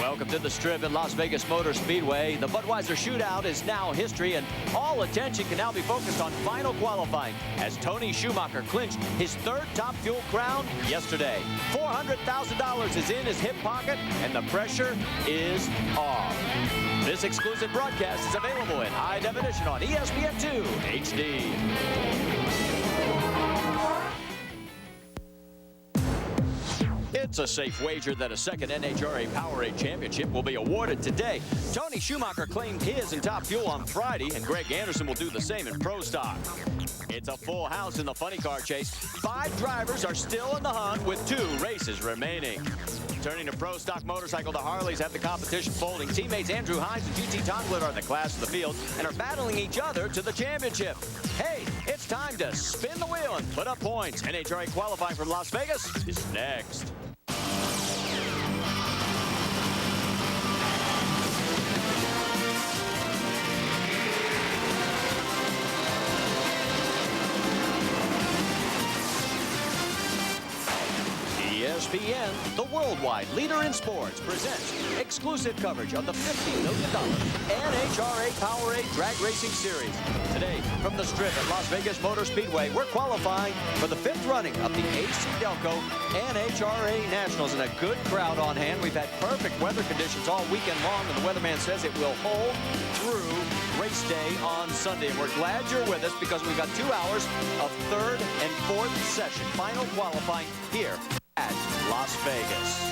Welcome to the Strip at Las Vegas Motor Speedway. The Budweiser Shootout is now history, and all attention can now be focused on final qualifying as Tony Schumacher clinched his third Top Fuel crown yesterday. $400,000 is in his hip pocket, and the pressure is off. This exclusive broadcast is available in high definition on ESPN2 HD. It's a safe wager that a second NHRA Powerade Championship will be awarded today. Tony Schumacher claimed his in Top Fuel on Friday, and Greg Anderson will do the same in Pro Stock. It's a full house in the funny car chase. 5 drivers are still in the hunt with 2 races remaining. Turning to Pro Stock Motorcycle, the Harleys have the competition folding. Teammates Andrew Hines and GT Tonglett are the class of the field and are battling each other to the championship. Hey, it's time to spin the wheel and put up points. NHRA qualifying from Las Vegas is next. ESPN, the worldwide leader in sports, presents exclusive coverage of the $50 million NHRA Powerade Drag Racing Series. Today, from the Strip at Las Vegas Motor Speedway, we're qualifying for the 5th running of the AC Delco NHRA Nationals, and a good crowd on hand. We've had perfect weather conditions all weekend long, and the weatherman says it will hold through race day on Sunday. And we're glad you're with us because we've got 2 hours of 3rd and 4th session final qualifying here at Las Vegas.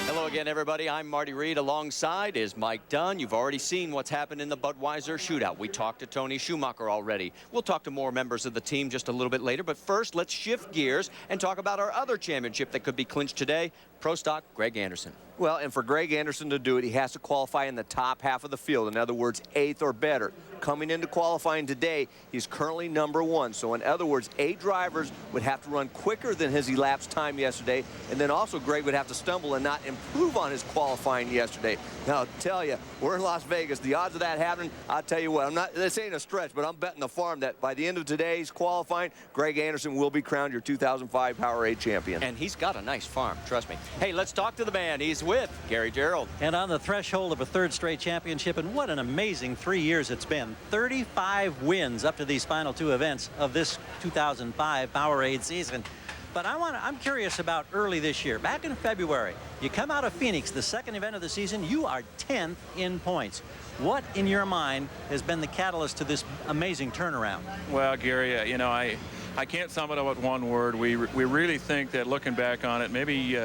Hello again, everybody. I'm Marty Reed. Alongside is Mike Dunn. You've already seen what's happened in the Budweiser Shootout. We talked to Tony Schumacher already. We'll talk to more members of the team just a little bit later. But first, let's shift gears and talk about our other championship that could be clinched today. Pro Stock, Greg Anderson. Well, and for Greg Anderson to do it, he has to qualify in the top half of the field. In other words, 8th or better. Coming into qualifying today, he's currently number 1. So in other words, 8 drivers would have to run quicker than his elapsed time yesterday. And then also Greg would have to stumble and not improve on his qualifying yesterday. Now, I'll tell you, we're in Las Vegas. The odds of that happening, I'll tell you what, this ain't a stretch, but I'm betting the farm that by the end of today's qualifying, Greg Anderson will be crowned your 2005 Powerade champion. And he's got a nice farm, trust me. Hey, let's talk to the man. He's with Gary Gerould. And on the threshold of a 3rd straight championship, and what an amazing 3 years it's been. 35 wins up to these final 2 events of this 2005 Powerade season. But I'm curious about early this year. Back in February, you come out of Phoenix, the 2nd event of the season, you are 10th in points. What, in your mind, has been the catalyst to this amazing turnaround? Well, Gary, you know, I can't sum it up with one word. We really think that looking back on it, maybe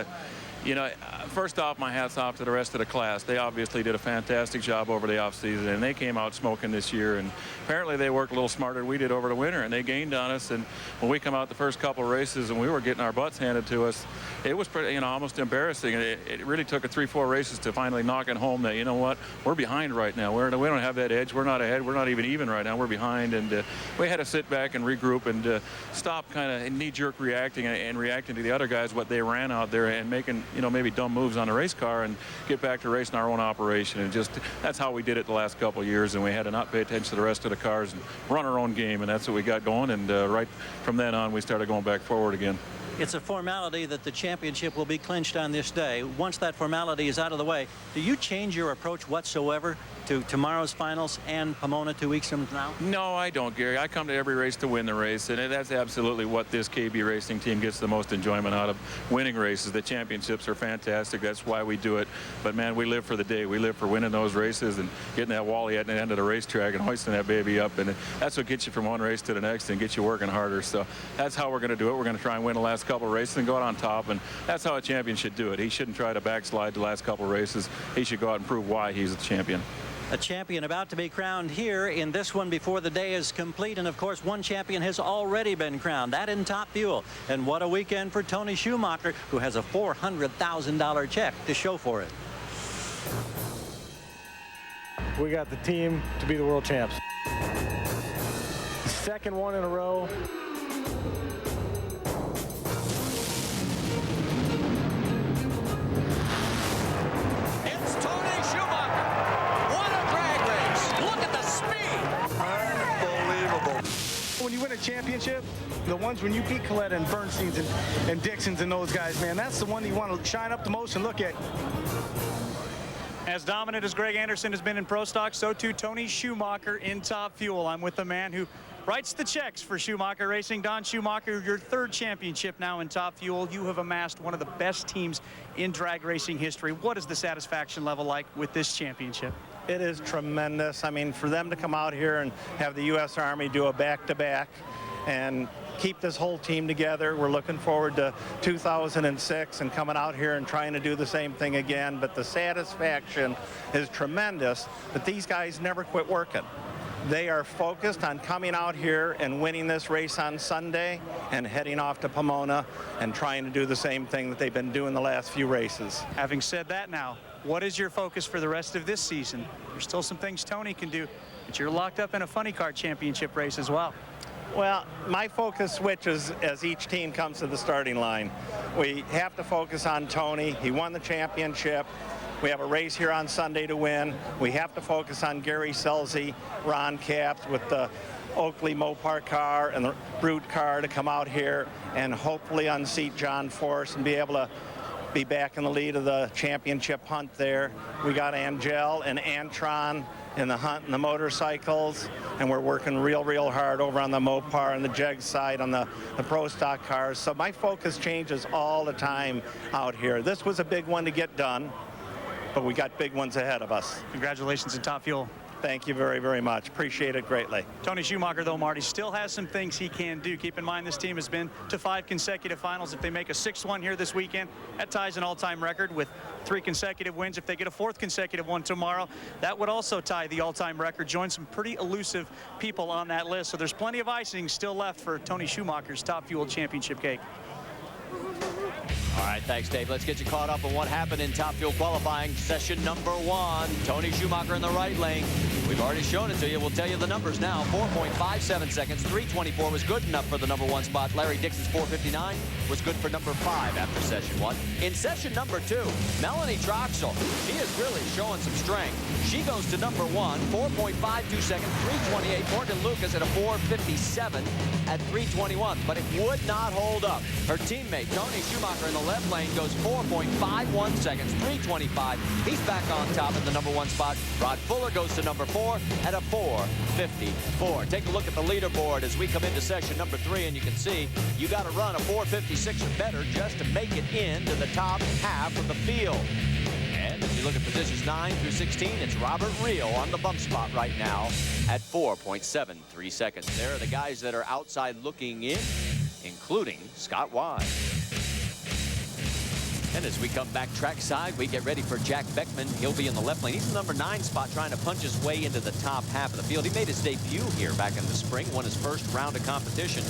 you know, first off, my hat's off to the rest of the class. They obviously did a fantastic job over the offseason, and they came out smoking this year. And apparently they worked a little smarter than we did over the winter, and they gained on us. And when we come out the first couple of races and we were getting our butts handed to us, it was pretty, you know, almost embarrassing. It really took 3-4 races to finally knock it home that, you know what, we're behind right now. We don't have that edge. We're not ahead. We're not even right now. We're behind. And we had to sit back and regroup and stop kind of knee-jerk reacting and reacting to the other guys, what they ran out there, and making, you know, maybe dumb moves on the race car, and get back to racing our own operation. And just, that's how we did it the last couple of years, and we had to not pay attention to the rest of the cars and run our own game, and that's what we got going. And right from then on, we started going back forward again. It's a formality that the championship will be clinched on this day. Once that formality is out of the way, do you change your approach whatsoever to tomorrow's finals and Pomona 2 weeks from now? No, I don't, Gary. I come to every race to win the race, and that's absolutely what this KB racing team gets the most enjoyment out of, winning races. The championships are fantastic. That's why we do it. But, man, we live for the day. We live for winning those races and getting that wally at the end of the racetrack and hoisting that baby up. And that's what gets you from one race to the next and gets you working harder. So that's how we're going to do it. We're going to try and win the last couple of races and go out on top, and that's how a champion should do it. He shouldn't try to backslide the last couple of races. He should go out and prove why he's the champion. A champion about to be crowned here in this one before the day is complete. And, of course, one champion has already been crowned, that in Top Fuel. And what a weekend for Tony Schumacher, who has a $400,000 check to show for it. We got the team to be the world champs. Second one in a row. When you win a championship, the ones when you beat Coletta and Bernstein's and Dixon's and those guys, man, that's the one that you want to shine up the most and look at. As dominant as Greg Anderson has been in Pro Stock, so too Tony Schumacher in Top Fuel. I'm with the man who writes the checks for Schumacher Racing. Don Schumacher, your third championship now in Top Fuel. You have amassed one of the best teams in drag racing history. What is the satisfaction level like with this championship? It is tremendous. I mean, for them to come out here and have the U.S. Army do a back-to-back and keep this whole team together. We're looking forward to 2006 and coming out here and trying to do the same thing again. But the satisfaction is tremendous that these guys never quit working. They are focused on coming out here and winning this race on Sunday and heading off to Pomona and trying to do the same thing that they've been doing the last few races. Having said that now, what is your focus for the rest of this season? There's still some things Tony can do, but you're locked up in a funny car championship race as well. Well, my focus switches as each team comes to the starting line. We have to focus on Tony. He won the championship. We have a race here on Sunday to win. We have to focus on Gary Scelzi, Ron Capps with the Oakley Mopar car and the Brute car to come out here and hopefully unseat John Force and be able to be back in the lead of the championship hunt there. We got Angel and Antron in the hunt and the motorcycles, and we're working real hard over on the Mopar and the Jeg side on the Pro Stock cars. So my focus changes all the time out here. This was a big one to get done, but we got big ones ahead of us. Congratulations in Top Fuel. Thank you very much. Appreciate it greatly. Tony Schumacher, though, Marty, still has some things he can do. Keep in mind this team has been to 5 consecutive finals. If they make a 6th one here this weekend, that ties an all-time record with 3 consecutive wins. If they get a 4th consecutive one tomorrow, that would also tie the all-time record. Join some pretty elusive people on that list. So there's plenty of icing still left for Tony Schumacher's Top Fuel championship cake. All right, thanks, Dave. Let's get you caught up on what happened in Top Fuel qualifying session number 1. Tony Schumacher in the right lane. We've already shown it to you. We'll tell you the numbers now. 4.57 seconds. 3:24 was good enough for the number 1 spot. Larry Dixon's 4:59 was good for number 5 after session 1. In session number 2, Melanie Troxel. She is really showing some strength. She goes to number 1, 4.52 seconds, 3:28. Morgan Lucas at a 4:57 at 3:21, but it would not hold up. Her teammate, Tony Schumacher, in the left lane goes 4.51 seconds, 3:25. He's back on top in the number 1 spot. Rod Fuller goes to number 4 at a 4:54. Take a look at the leaderboard as we come into session number 3, and you can see you got to run a 4:56 or better just to make it into the top half of the field. And if you look at positions 9 through 16, it's Robert Rio on the bump spot right now at 4.73 seconds. There are the guys that are outside looking in, including Scott Wise. And as we come back trackside, we get ready for Jack Beckman. He'll be in the left lane. He's in the number 9 spot, trying to punch his way into the top half of the field. He made his debut here back in the spring, won his first round of competition.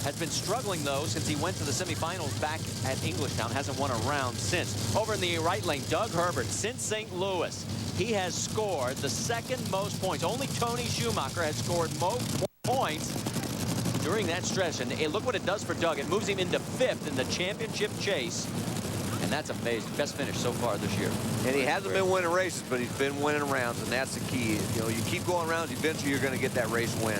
Has been struggling, though, since he went to the semifinals back at Englishtown. Hasn't won a round since. Over in the right lane, Doug Herbert, since St. Louis. He has scored the 2nd most points. Only Tony Schumacher has scored more points during that stretch. And hey, look what it does for Doug. It moves him into 5th in the championship chase. And that's amazing. Best finish so far this year. And he hasn't been winning races, but he's been winning rounds, and that's the key. You know, you keep going rounds, eventually you're going to get that race win.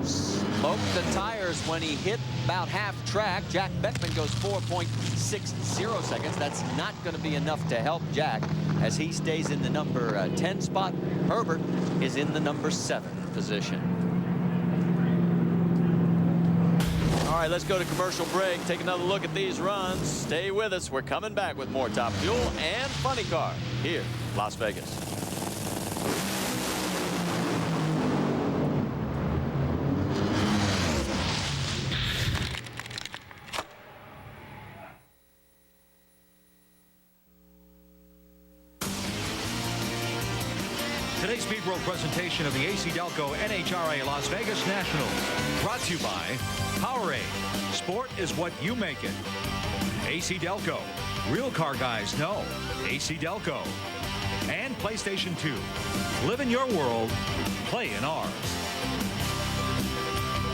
Smoked the tires when he hit about half track. Jack Beckman goes 4.60 seconds. That's not going to be enough to help Jack as he stays in the number 10 spot. Herbert is in the number 7 position. All right, let's go to commercial break. Take another look at these runs. Stay with us. We're coming back with more Top Fuel and Funny Car here, Las Vegas. Today's Speed World presentation of the AC Delco NHRA Las Vegas Nationals. Brought to you by Powerade. Sport is what you make it. AC Delco. Real car guys know AC Delco. And PlayStation 2. Live in your world. Play in ours.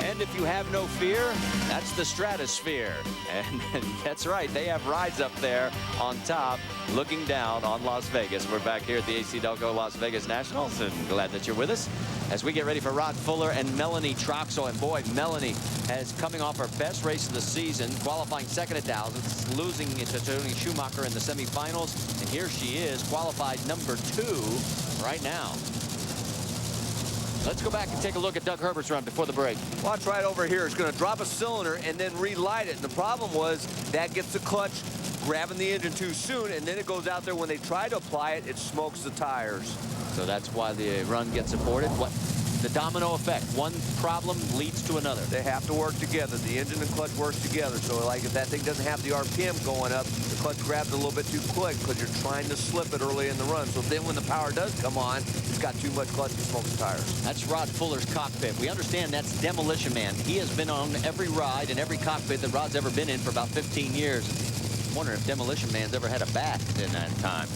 And And if you have no fear, that's the Stratosphere. And that's right, they have rides up there on top looking down on Las Vegas. We're back here at the AC Delco Las Vegas Nationals, and glad that you're with us as we get ready for Rod Fuller and Melanie Troxel. And boy, Melanie is coming off her best race of the season, qualifying second at thousands, losing to Tony Schumacher in the semifinals. And here she is, qualified number 2 right now. Let's go back and take a look at Doug Herbert's run before the break. Watch right over here. It's going to drop a cylinder and then relight it. And the problem was that gets the clutch grabbing the engine too soon, and then it goes out there. When they try to apply it, it smokes the tires. So that's why the run gets aborted. What? The domino effect. One problem leads to another. They have to work together. The engine and clutch works together. So like if that thing doesn't have the RPM going up, the clutch grabs a little bit too quick because you're trying to slip it early in the run. So then when the power does come on, it's got too much clutch and smokes the tires. That's Rod Fuller's cockpit. We understand that's Demolition Man. He has been on every ride and every cockpit that Rod's ever been in for about 15 years. I'm wondering if Demolition Man's ever had a bath in that time.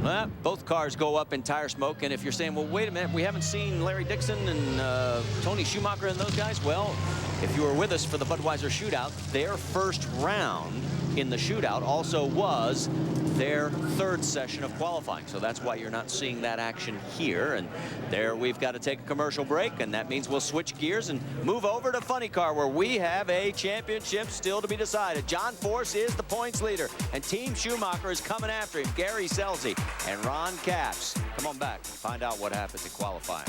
Well, both cars go up in tire smoke, and if you're saying, well, wait a minute, we haven't seen Larry Dixon and Tony Schumacher and those guys, well, if you were with us for the Budweiser shootout, their first round in the shootout also was their third session of qualifying. So that's why you're not seeing that action here. And there we've got to take a commercial break, and that means we'll switch gears and move over to Funny Car, where we have a championship still to be decided. John Force is the points leader, and Team Schumacher is coming after him. Gary Scelzi and Ron Capps. Come on back and find out what happens in qualifying.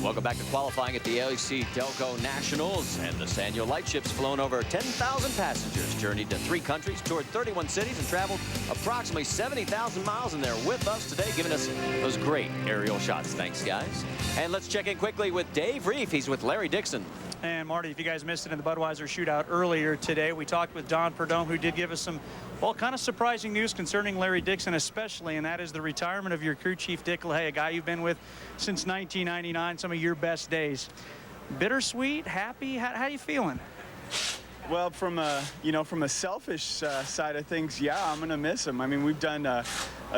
Welcome back to qualifying at the AC Delco Nationals, and the Sanyo Lightship's flown over 10,000 passengers, journeyed to 3 countries, toured 31 cities, and traveled approximately 70,000 miles, and they're with us today, giving us those great aerial shots. Thanks, guys. And let's check in quickly with Dave Reef. He's with Larry Dixon. And Marty, if you guys missed it in the Budweiser shootout earlier today, we talked with Don Perdome, who did give us some, well, kind of surprising news concerning Larry Dixon especially, and that is the retirement of your crew chief, Dick LaHaye, a guy you've been with since 1999, some of your best days. Bittersweet, happy, how you feeling? Well, from a selfish side of things, yeah, I'm gonna miss him. I mean, we've done a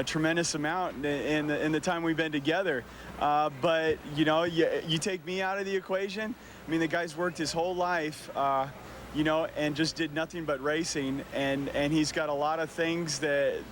tremendous amount in the time we've been together. But you take me out of the equation. I mean, the guy's worked his whole life, and just did nothing but racing. And he's got a lot of things that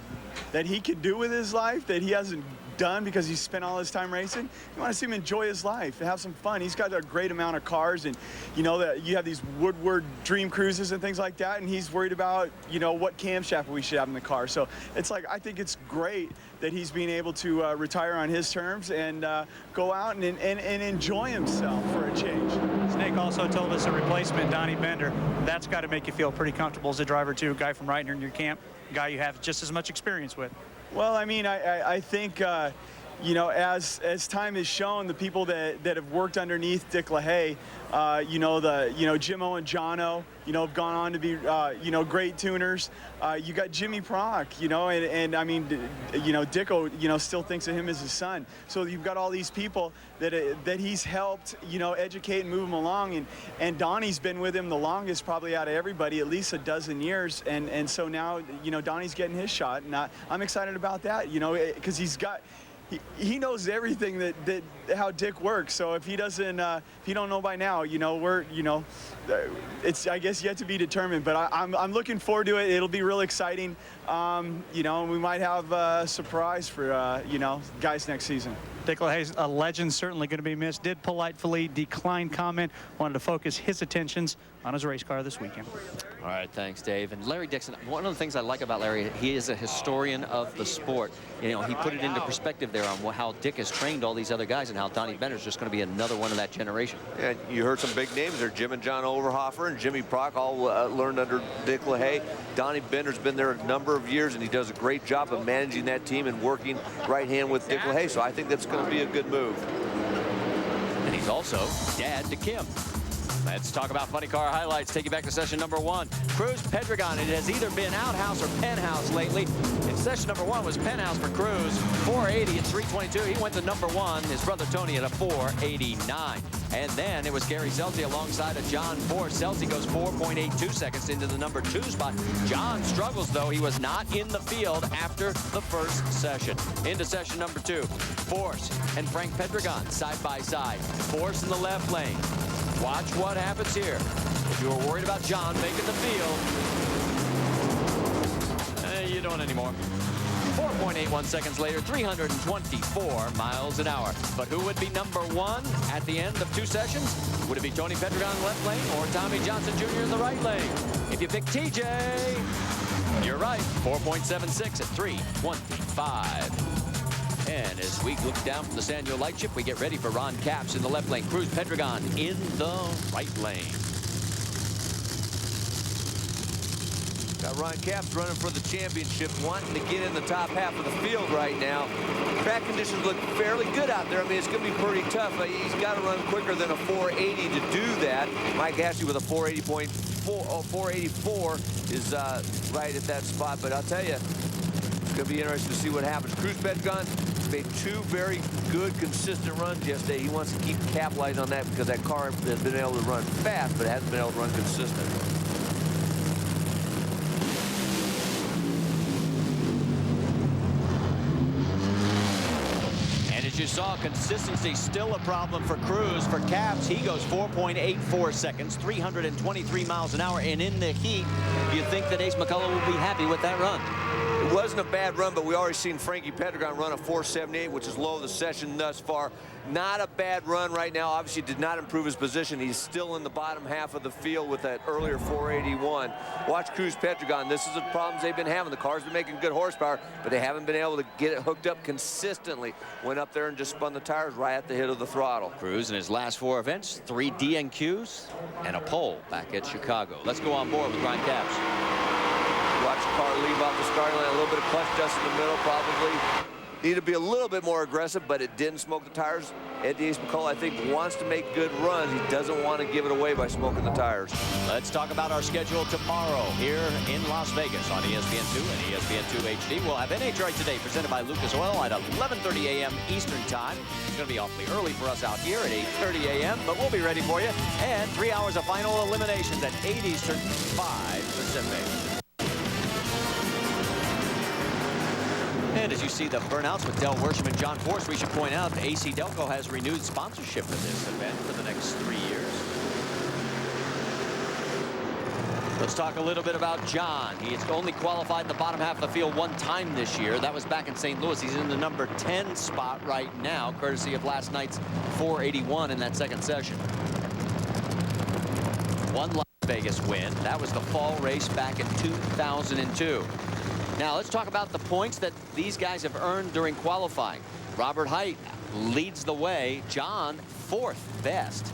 he could do with his life that he hasn't done because he's spent all his time racing. You want to see him enjoy his life and have some fun. He's got a great amount of cars, and that you have these Woodward Dream Cruises and things like that, and he's worried about what camshaft we should have in the car. So it's like, I think it's great that he's being able to retire on his terms and go out and enjoy himself for a change. Snake also told us a replacement, Donnie Bender. That's got to make you feel pretty comfortable as a driver too, a guy from right here in your camp, a guy you have just as much experience with. Well, I mean, I think, as time has shown, the people that have worked underneath Dick LaHaye, Jimmo and Jono, have gone on to be, great tuners. You got Jimmy Prock, and I mean, Dicko, still thinks of him as his son. So you've got all these people that he's helped, educate and move him along. And Donnie's been with him the longest, probably out of everybody, at least a dozen years. And so now, Donnie's getting his shot, and I'm excited about that, because he knows everything that how Dick works. So if he doesn't, if you don't know by now, it's, I guess, yet to be determined. But I'm looking forward to it. It'll be real exciting. We might have a surprise for guys next season. Dick LaHaye's a legend, certainly going to be missed. Did politely decline comment. Wanted to focus his attentions on his race car this weekend. All right, thanks, Dave. And Larry Dixon, one of the things I like about Larry, he is a historian of the sport. He put it into perspective there on how Dick has trained all these other guys and how Donnie Bender's just going to be another one of that generation. Yeah, you heard some big names there. Jim and John Overhofer and Jimmy Prock all learned under Dick LaHaye. Donnie Bender's been there a number of years, and he does a great job of managing that team and working right hand with Dick LaHaye. So I think that's going to be a good move. And he's also dad to Kim. Let's talk about funny car highlights. Take you back to session number 1. Cruz Pedregon. It has either been outhouse or penthouse lately. In session number 1 was penthouse for Cruz, 480 at 322. He went to number 1. His brother Tony at a 489. And then it was Gary Scelzi alongside of John Force. Scelzi goes 4.82 seconds into the number 2 spot. John struggles, though. He was not in the field after the first session. Into session number 2. Force and Frank Pedregon side by side. Force in the left lane. Watch what happens here. If you were worried about John making the field, you don't anymore. 4.81 seconds later, 324 miles an hour. But who would be number 1 at the end of 2 sessions? Would it be Tony Pedregon in the left lane or Tommy Johnson Jr. in the right lane? If you pick TJ, you're right. 4.76 at 325. And as we look down from the Sanyo light ship, we get ready for Ron Capps in the left lane. Cruz Pedregon in the right lane. Got Ron Capps running for the championship, wanting to get in the top half of the field right now. Track conditions look fairly good out there. I mean, it's going to be pretty tough. He's got to run quicker than a 480 to do that. Mike Ashley with a 484 is right at that spot. But I'll tell you, it's going to be interesting to see what happens. Cruz Pedregon made 2 very good, consistent runs yesterday. He wants to keep capitalizing on that because that car has been able to run fast, but it hasn't been able to run consistent. As you saw, consistency still a problem for Cruz. For Capps, he goes 4.84 seconds, 323 miles an hour. And in the heat, do you think that Ace McCullough will be happy with that run? It wasn't a bad run, but we already seen Frankie Pedregon run a 478, which is low of the session thus far. Not a bad run right now. Obviously did not improve his position. He's still in the bottom half of the field with that earlier 481. Watch Cruz Pedregon. This is the problems they've been having. The car's been making good horsepower, but they haven't been able to get it hooked up consistently. Went up there and just spun the tires right at the hit of the throttle. Cruz in his last 4 events, 3 DNQs and a pole back at Chicago. Let's go on board with Ron Capps. Watch the car leave off the starting line. A little bit of clutch dust in the middle, probably. Need to be a little bit more aggressive, but it didn't smoke the tires. Eddie Ace McCullough, I think, wants to make good runs. He doesn't want to give it away by smoking the tires. Let's talk about our schedule tomorrow here in Las Vegas on ESPN2 and ESPN2 HD. We'll have NHRA Today presented by Lucas Oil at 11:30 a.m. Eastern Time. It's going to be awfully early for us out here at 8:30 a.m., but we'll be ready for you. And 3 hours of final eliminations at 8 Eastern, 5 Pacific. And as you see the burnouts with Del Worsham and John Force, we should point out that AC Delco has renewed sponsorship for this event for the next 3 years. Let's talk a little bit about John. He has only qualified in the bottom half of the field 1 time this year. That was back in St. Louis. He's in the number 10 spot right now, courtesy of last night's 481 in that second session. 1 Las Vegas win. That was the fall race back in 2002. Now let's talk about the points that these guys have earned during qualifying. Robert Hight leads the way. John 4th best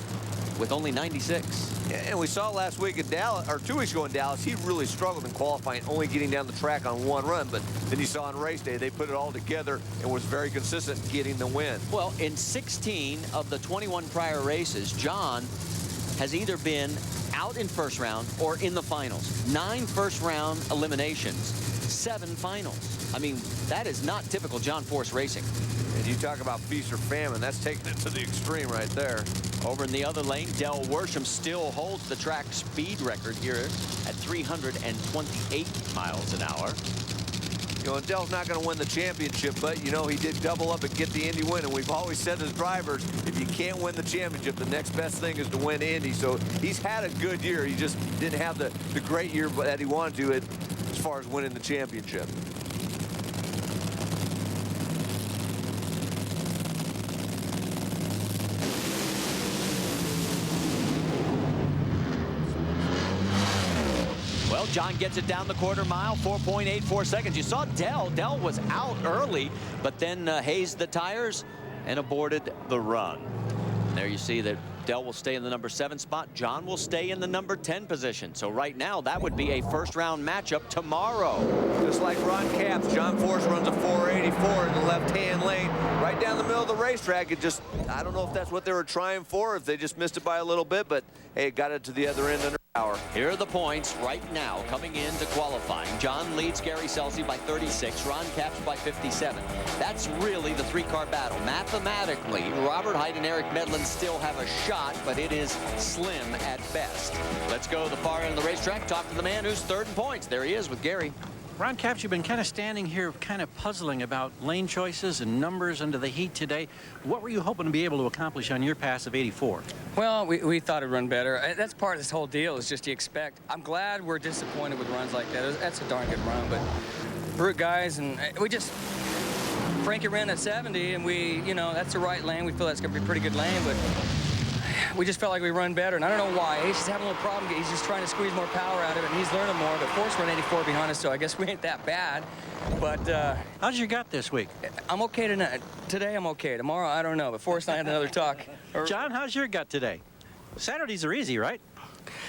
with only 96. Yeah, and we saw last week in Dallas, or 2 weeks ago in Dallas, he really struggled in qualifying, only getting down the track on 1 run. But then you saw on race day, they put it all together and was very consistent getting the win. Well, in 16 of the 21 prior races, John has either been out in first round or in the finals. 9 first round eliminations. 7 finals. I mean, that is not typical John Force racing. And you talk about feast or famine, that's taking it to the extreme right there. Over in the other lane, Del Worsham still holds the track speed record here at 328 miles an hour. You know, and Del's not going to win the championship, but, you know, he did double up and get the Indy win. And we've always said as drivers, if you can't win the championship, the next best thing is to win Indy. So he's had a good year. He just didn't have the great year that he wanted to as far as winning the championship. Well, John gets it down the quarter mile, 4.84 seconds. You saw Del. Del was out early, but then hazed the tires and aborted the run. And there you see that Dell will stay in the number 7 spot. John will stay in the number 10 position. So right now, that would be a first-round matchup tomorrow. Just like Ron Capps, John Force runs a 484 in the left-hand lane, right down the middle of the racetrack. It just, I don't know if that's what they were trying for, if they just missed it by a little bit, but hey, it got it to the other end under power. Here are the points right now coming into qualifying. John leads Gary Scelzi by 36, Ron Capps by 57. That's really the 3-car battle. Mathematically, Robert Hight and Eric Medlin still have a shot, but it is slim at best. Let's go to the far end of the racetrack, talk to the man who's third in points. There he is with Gary. Ron Capps, you've been kind of standing here kind of puzzling about lane choices and numbers under the heat today. What were you hoping to be able to accomplish on your pass of 84? Well, we thought it'd run better. That's part of this whole deal is just you expect. I'm glad we're disappointed with runs like that. That's a darn good run, but brute guys, and we just, Frankie ran at 70, and that's the right lane. We feel that's going to be a pretty good lane, but we just felt like we run better, and I don't know why. He's just having a little problem. He's just trying to squeeze more power out of it, and he's learning more. But Force run 84 behind us, so I guess we ain't that bad. But how's your gut this week? I'm okay tonight. Today I'm okay. Tomorrow I don't know. But Force and I had another talk. John, how's your gut today? Saturdays are easy, right?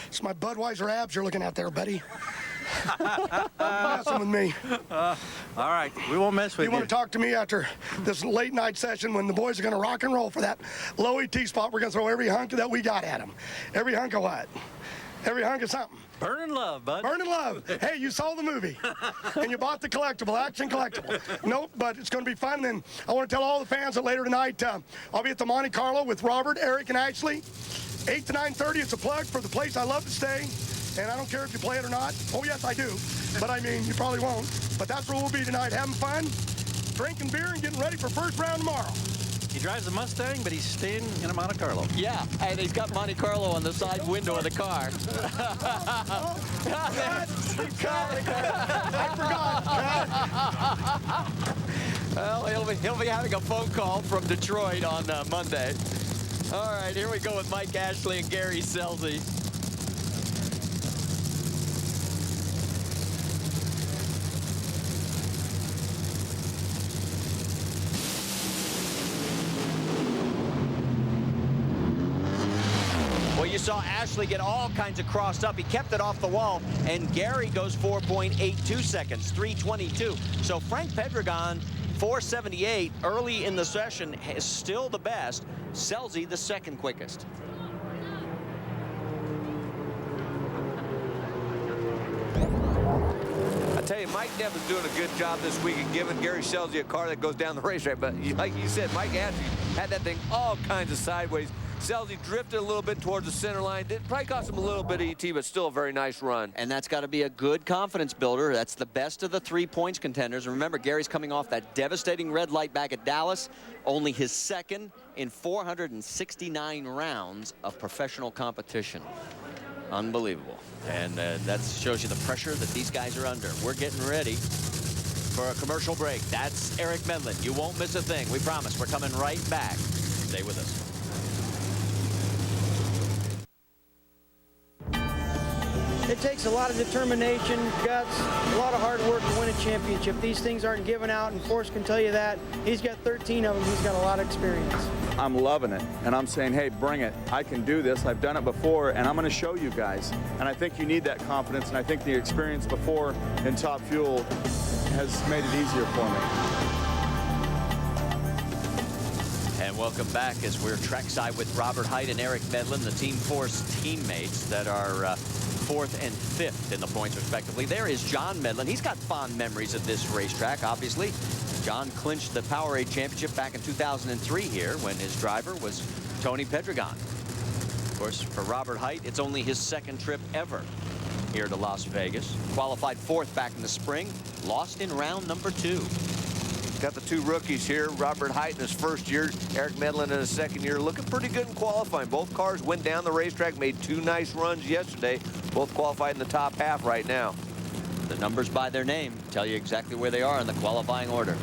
It's my Budweiser abs you're looking at there, buddy. Messing with me. All right, we won't mess with you. You want to talk to me after this late night session when the boys are going to rock and roll for that low ET spot? We're going to throw every hunk that we got at them. Every hunk of what? Every hunk of something. Burning love, bud. Burning love. Hey, you saw the movie and you bought the collectible, action collectible. Nope, but it's going to be fun. And then I want to tell all the fans that later tonight I'll be at the Monte Carlo with Robert, Eric, and Ashley. 8 to 9:30. It's a plug for the place I love to stay. And I don't care if you play it or not. Oh, yes, I do. But, I mean, you probably won't. But that's where we'll be tonight, having fun, drinking beer, and getting ready for first round tomorrow. He drives a Mustang, but he's staying in a Monte Carlo. Yeah, and he's got Monte Carlo on the side window of the car. I forgot. Well, he'll be having a phone call from Detroit on Monday. All right, here we go with Mike Ashley and Gary Scelzi. Well, you saw Ashley get all kinds of crossed up. He kept it off the wall, and Gary goes 4.82 seconds, 3:22. So Frank Pedregon, 4:78 early in the session, is still the best. Scelzi, the second quickest. I tell you, Mike Neff is doing a good job this week of giving Gary Scelzi a car that goes down the racetrack. But like you said, Mike Ashley had that thing all kinds of sideways. Scelzi drifted a little bit towards the center line. It probably cost him a little bit of ET, but still a very nice run. And that's got to be a good confidence builder. That's the best of the 3 points contenders. And remember, Gary's coming off that devastating red light back at Dallas. Only his second in 469 rounds of professional competition. Unbelievable. And that shows you the pressure that these guys are under. We're getting ready for a commercial break. That's Eric Medlin. You won't miss a thing. We promise. We're coming right back. Stay with us. It takes a lot of determination, guts, a lot of hard work to win a championship. These things aren't given out, and Force can tell you that. He's got 13 of them. He's got a lot of experience. I'm loving it, and I'm saying, hey, bring it. I can do this. I've done it before, and I'm going to show you guys. And I think you need that confidence, and I think the experience before in Top Fuel has made it easier for me. And welcome back as we're trackside with Robert Hight and Eric Medlin, the Team Force teammates that are 4th and 5th in the points respectively. There is John Medlin. He's got fond memories of this racetrack, obviously. John clinched the Powerade Championship back in 2003 here when his driver was Tony Pedregon. Of course, for Robert Hight, it's only his second trip ever here to Las Vegas. Qualified 4th back in the spring, lost in round number 2. Got the 2 rookies here. Robert Hight in his first year, Eric Medlin in his second year, looking pretty good in qualifying. Both cars went down the racetrack, made 2 nice runs yesterday. Both qualified in the top half right now. The numbers by their name tell you exactly where they are in the qualifying order.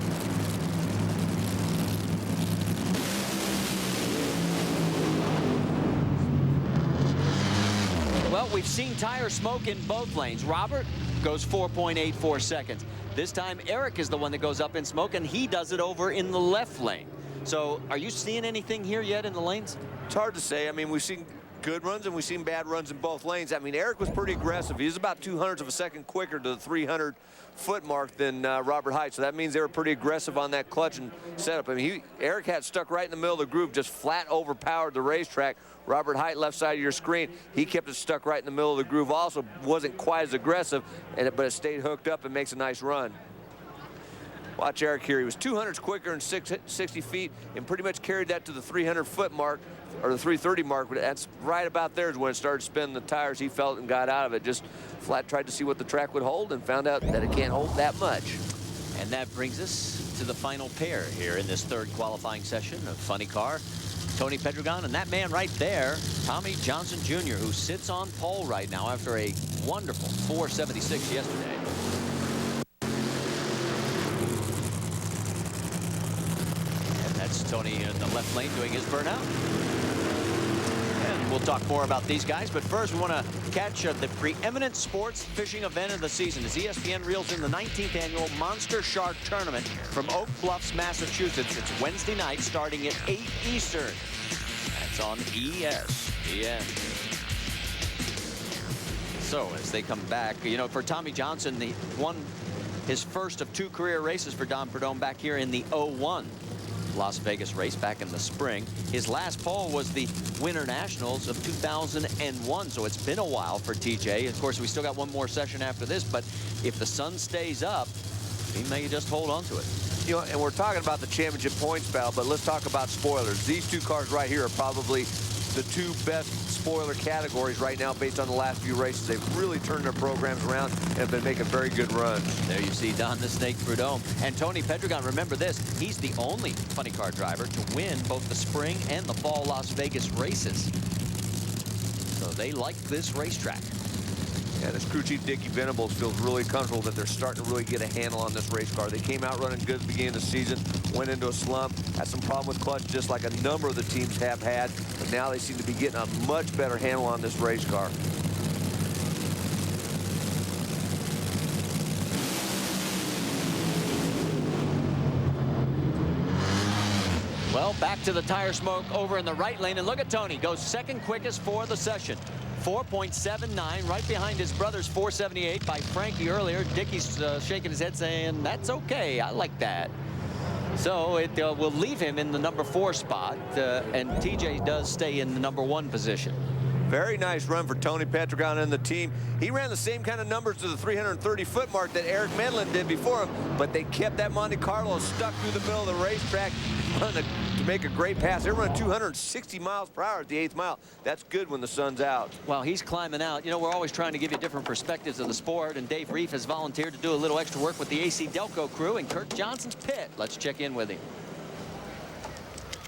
Well, we've seen tire smoke in both lanes. Robert goes 4.84 seconds. This time, Eric is the one that goes up in smoke, and he does it over in the left lane. So, are you seeing anything here yet in the lanes? It's hard to say. I mean, we've seen good runs and we've seen bad runs in both lanes. I mean, Eric was pretty aggressive. He was about 0.02 of a second quicker to the 300-foot mark than Robert Hight. So that means they were pretty aggressive on that clutch and setup. I mean, Eric had stuck right in the middle of the groove, just flat overpowered the racetrack. Robert Hight, left side of your screen, he kept it stuck right in the middle of the groove. Also wasn't quite as aggressive, but it stayed hooked up and makes a nice run. Watch Eric here. He was 200s quicker in 60 feet and pretty much carried that to the 300-foot mark, or the 330 mark. But that's right about there is when it started spinning the tires. He felt and got out of it. Just flat tried to see what the track would hold and found out that it can't hold that much. And that brings us to the final pair here in this third qualifying session of Funny Car. Tony Pedregon and that man right there, Tommy Johnson Jr., who sits on pole right now after a wonderful 476 yesterday. And that's Tony in the left lane doing his burnout. And we'll talk more about these guys, but first we want to catch the preeminent sports fishing event of the season as ESPN reels in the 19th annual Monster Shark Tournament from Oak Bluffs, Massachusetts. It's Wednesday night starting at 8 Eastern. That's on ESPN. So as they come back, you know, for Tommy Johnson, he won his first of 2 career races for Don Prudhomme back here in the 01 Las Vegas race back in the spring. His last pole was the Winter Nationals of 2001, so it's been a while for TJ. Of course, we still got one more session after this, but if the sun stays up, he may just hold on to it. You know, and we're talking about the championship points battle, but let's talk about spoilers. These 2 cars right here are probably the 2 best spoiler categories right now based on the last few races. They've really turned their programs around and have been making very good runs. There you see Don the Snake Prudhomme. And Tony Pedregon, remember this, he's the only funny car driver to win both the spring and the fall Las Vegas races. So they like this racetrack. And his crew chief, Dickie Venables, feels really comfortable that they're starting to really get a handle on this race car. They came out running good at the beginning of the season, went into a slump, had some problem with clutch just like a number of the teams have had, but now they seem to be getting a much better handle on this race car. Well, back to the tire smoke over in the right lane, and look at Tony, goes second quickest for the session. 4.79, right behind his brother's 478 by Frankie earlier. Dickie's shaking his head saying, that's okay, I like that. So it will leave him in the number 4 spot, and TJ does stay in the number 1 position. Very nice run for Tony Pedregon and the team. He ran the same kind of numbers to the 330-foot mark that Eric Medlin did before him, but they kept that Monte Carlo stuck through the middle of the racetrack to make a great pass. They're running 260 miles per hour at the 8th mile. That's good when the sun's out. Well, he's climbing out. You know, we're always trying to give you different perspectives of the sport, and Dave Reef has volunteered to do a little extra work with the AC Delco crew in Kurt Johnson's pit. Let's check in with him.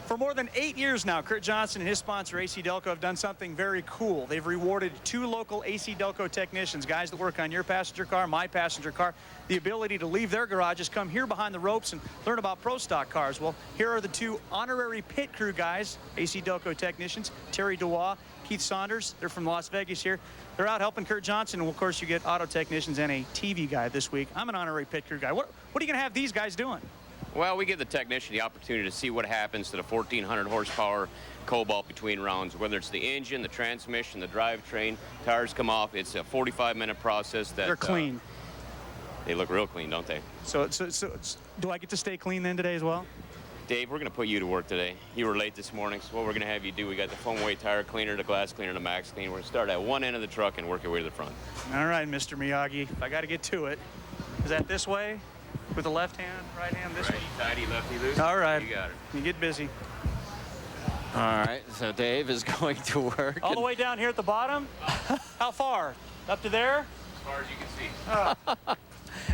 For more than 8 years now, Kurt Johnson and his sponsor, AC Delco, have done something very cool. They've rewarded 2 local AC Delco technicians, guys that work on your passenger car, my passenger car, the ability to leave their garages, come here behind the ropes, and learn about Pro Stock cars. Well, here are the 2 honorary pit crew guys, AC Delco technicians, Terry Dewa, Keith Saunders. They're from Las Vegas here. They're out helping Kurt Johnson, and of course, you get auto technicians and a TV guy this week. I'm an honorary pit crew guy. What are you going to have these guys doing? Well, we give the technician the opportunity to see what happens to the 1,400 horsepower Cobalt between rounds, whether it's the engine, the transmission, the drivetrain, tires come off. It's a 45-minute process. They're clean. They look real clean, don't they? So do I get to stay clean then today as well? Dave, we're going to put you to work today. You were late this morning, so what we're going to have you do, we got the foam weight tire cleaner, the glass cleaner, the max clean. We're going to start at one end of the truck and work your way to the front. All right, Mr. Miyagi, if I got to get to it. Is that this way? With the left hand, right hand, this way? Righty, tighty, lefty, loose. All right. You got it. You get busy. All right, so Dave is going to work. All the way down here at the bottom? How far? Up to there? As far as you can see.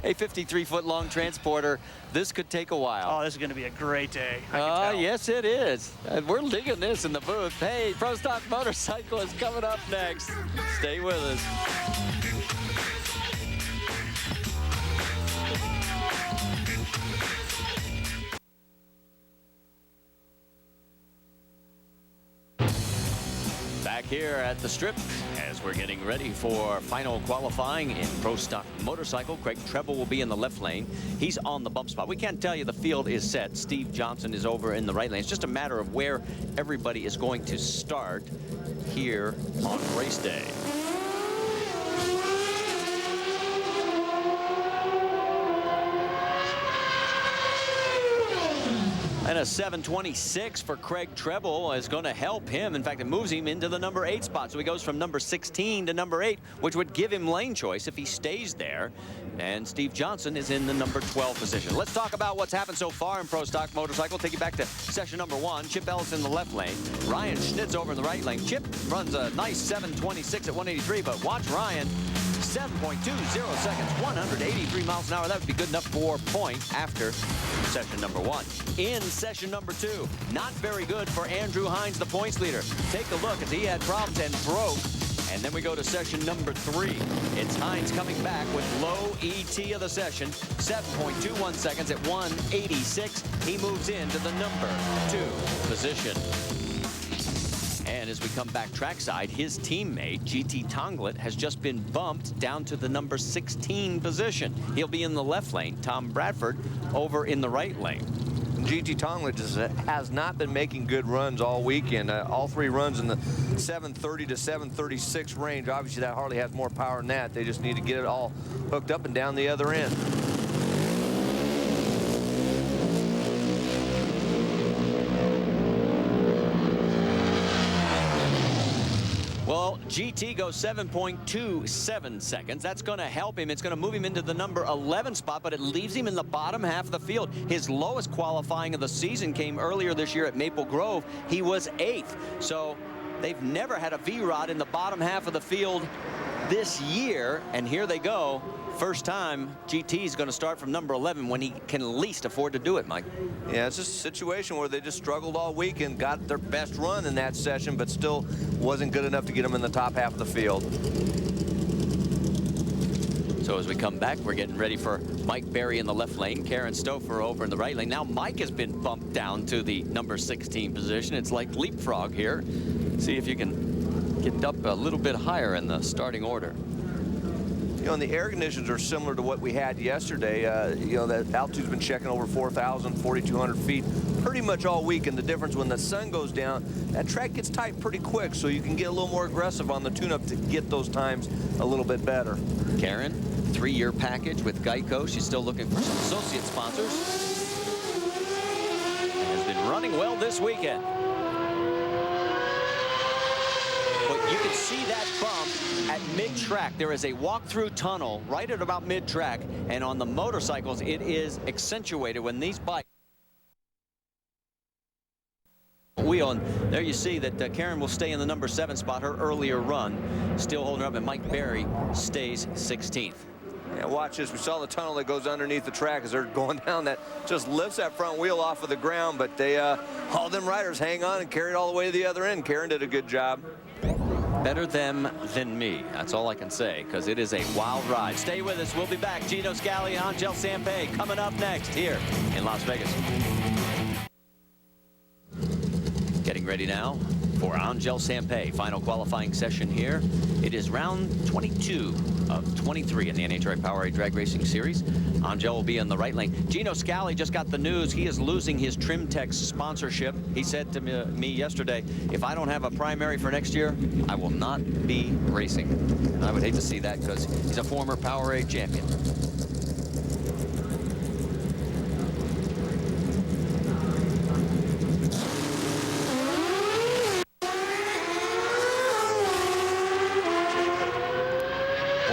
A 53-foot long transporter. This could take a while. Oh, this is going to be a great day. I can tell. Yes, it is. We're digging this in the booth. Hey, Pro Stock Motorcycle is coming up next. Stay with us. Back here at the Strip as we're getting ready for final qualifying in Pro Stock Motorcycle. Craig Treble will be in the left lane. He's on the bump spot. We can't tell you the field is set. Steve Johnson is over in the right lane. It's just a matter of where everybody is going to start here on race day. And a 7:26 for Craig Treble is going to help him. In fact, it moves him into the number 8 spot. So he goes from number 16 to number 8, which would give him lane choice if he stays there. And Steve Johnson is in the number 12 position. Let's talk about what's happened so far in Pro Stock Motorcycle. Take you back to session number 1. Chip Ellis in the left lane. Ryan Schnitz over in the right lane. Chip runs a nice 7:26 at 183, but watch Ryan. 7.20 seconds, 183 miles an hour. That would be good enough for point after session number 1. In session number 2, not very good for Andrew Hines, the points leader. Take a look as he had problems and broke. And then we go to session number 3. It's Hines coming back with low ET of the session, 7.21 seconds at 186. He moves into the number 2 position. And as we come back trackside, his teammate, GT Tonglet, has just been bumped down to the number 16 position. He'll be in the left lane. Tom Bradford over in the right lane. GT Tonglet has not been making good runs all weekend. All 3 runs in the 730 to 736 range. Obviously, that Harley has more power than that. They just need to get it all hooked up and down the other end. Well, GT goes 7.27 seconds. That's going to help him. It's going to move him into the number 11 spot, but it leaves him in the bottom half of the field. His lowest qualifying of the season came earlier this year at Maple Grove. He was 8th. So they've never had a V-Rod in the bottom half of the field this year, and here they go. First time GT is going to start from number 11 when he can least afford to do it, Mike. Yeah, it's just a situation where they just struggled all week and got their best run in that session, but still wasn't good enough to get them in the top half of the field. So as we come back, we're getting ready for Mike Berry in the left lane, Karen Stouffer over in the right lane. Now Mike has been bumped down to the number 16 position. It's like leapfrog here. See if you can get up a little bit higher in the starting order. You know, and the air conditions are similar to what we had yesterday. You know, that altitude's been checking over 4,000, 4,200 feet pretty much all week. And the difference when the sun goes down, that track gets tight pretty quick. So you can get a little more aggressive on the tune-up to get those times a little bit better. Karen, 3-year package with Geico. She's still looking for some associate sponsors. Has been running well this weekend. But you can see that bump at mid-track. There is a walk-through tunnel right at about mid-track, and on the motorcycles, it is accentuated when these bikes wheel. And there you see that Karen will stay in the number 7 spot, her earlier run. Still holding her up, and Mike Berry stays 16th. Yeah, watch this. We saw the tunnel that goes underneath the track as they're going down. That just lifts that front wheel off of the ground, but they all them riders hang on and carry it all the way to the other end. Karen did a good job. Better them than me. That's all I can say, because it is a wild ride. Stay with us. We'll be back. Gino Scali and Angel Sampey coming up next here in Las Vegas. Getting ready now for Angel Sampey. Final qualifying session here. It is round 22 of 23 in the NHRA PowerA Drag Racing Series. Angel will be in the right lane. Gino Scali just got the news. He is losing his Trimtex sponsorship. He said to me yesterday, if I don't have a primary for next year, I will not be racing. And I would hate to see that because he's a former PowerA champion.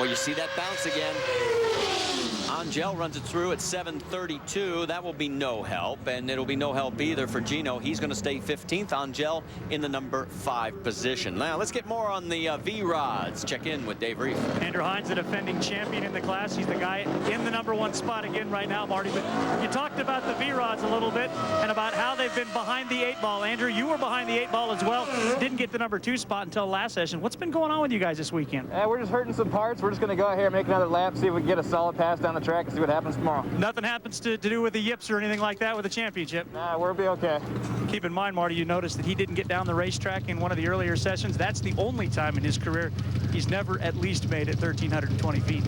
You see that bounce again. Angel runs it through at 7:32. That will be no help, and it'll be no help either for Gino. He's going to stay 15th. Angel in the number 5 position. Now let's get more on the V-Rods. Check in with Dave Reef. Andrew Hines, the defending champion in the class. He's the guy in the number 1 spot again right now, Marty. But you talked about the V-Rods a little bit and about how they've been behind the 8-ball. Andrew, you were behind the 8-ball as well. Didn't get the number 2 spot until last session. What's been going on with you guys this weekend? We're just hurting some parts. We're just going to go out here and make another lap, see if we can get a solid pass down the track. track and see what happens tomorrow. Nothing happens to do with the yips or anything like that with the championship. Nah, we'll be okay. Keep in mind, Marty, you noticed that he didn't get down the racetrack in one of the earlier sessions. That's the only time in his career he's never at least made it 1,320 feet.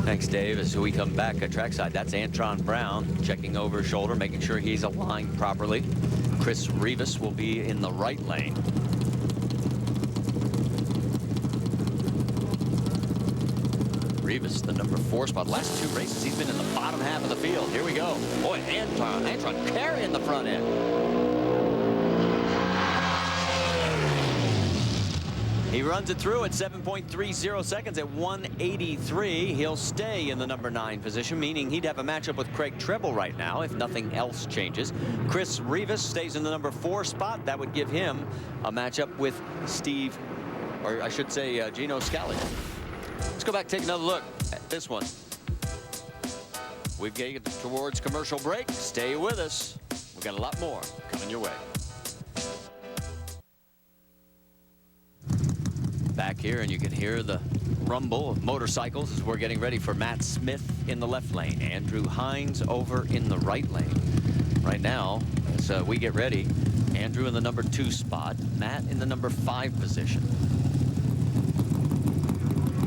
Thanks, Dave. As we come back at trackside, that's Antron Brown checking over his shoulder, making sure he's aligned properly. Chris Rivas will be in the right lane. Rivas, the number 4 spot. Last 2 races, he's been in the bottom half of the field. Here we go. Boy, Antron carrying the front end. He runs it through at 7.30 seconds at 183. He'll stay in the number 9 position, meaning he'd have a matchup with Craig Treble right now if nothing else changes. Chris Rivas stays in the number 4 spot. That would give him a matchup with Steve, or I should say Gino Scali. Let's go back and take another look at this one. We've getting towards commercial break. Stay with us. We've got a lot more coming your way. Back here, and you can hear the rumble of motorcycles as we're getting ready for Matt Smith in the left lane. Andrew Hines over in the right lane. Right now, as we get ready, Andrew in the number 2 spot, Matt in the number 5 position.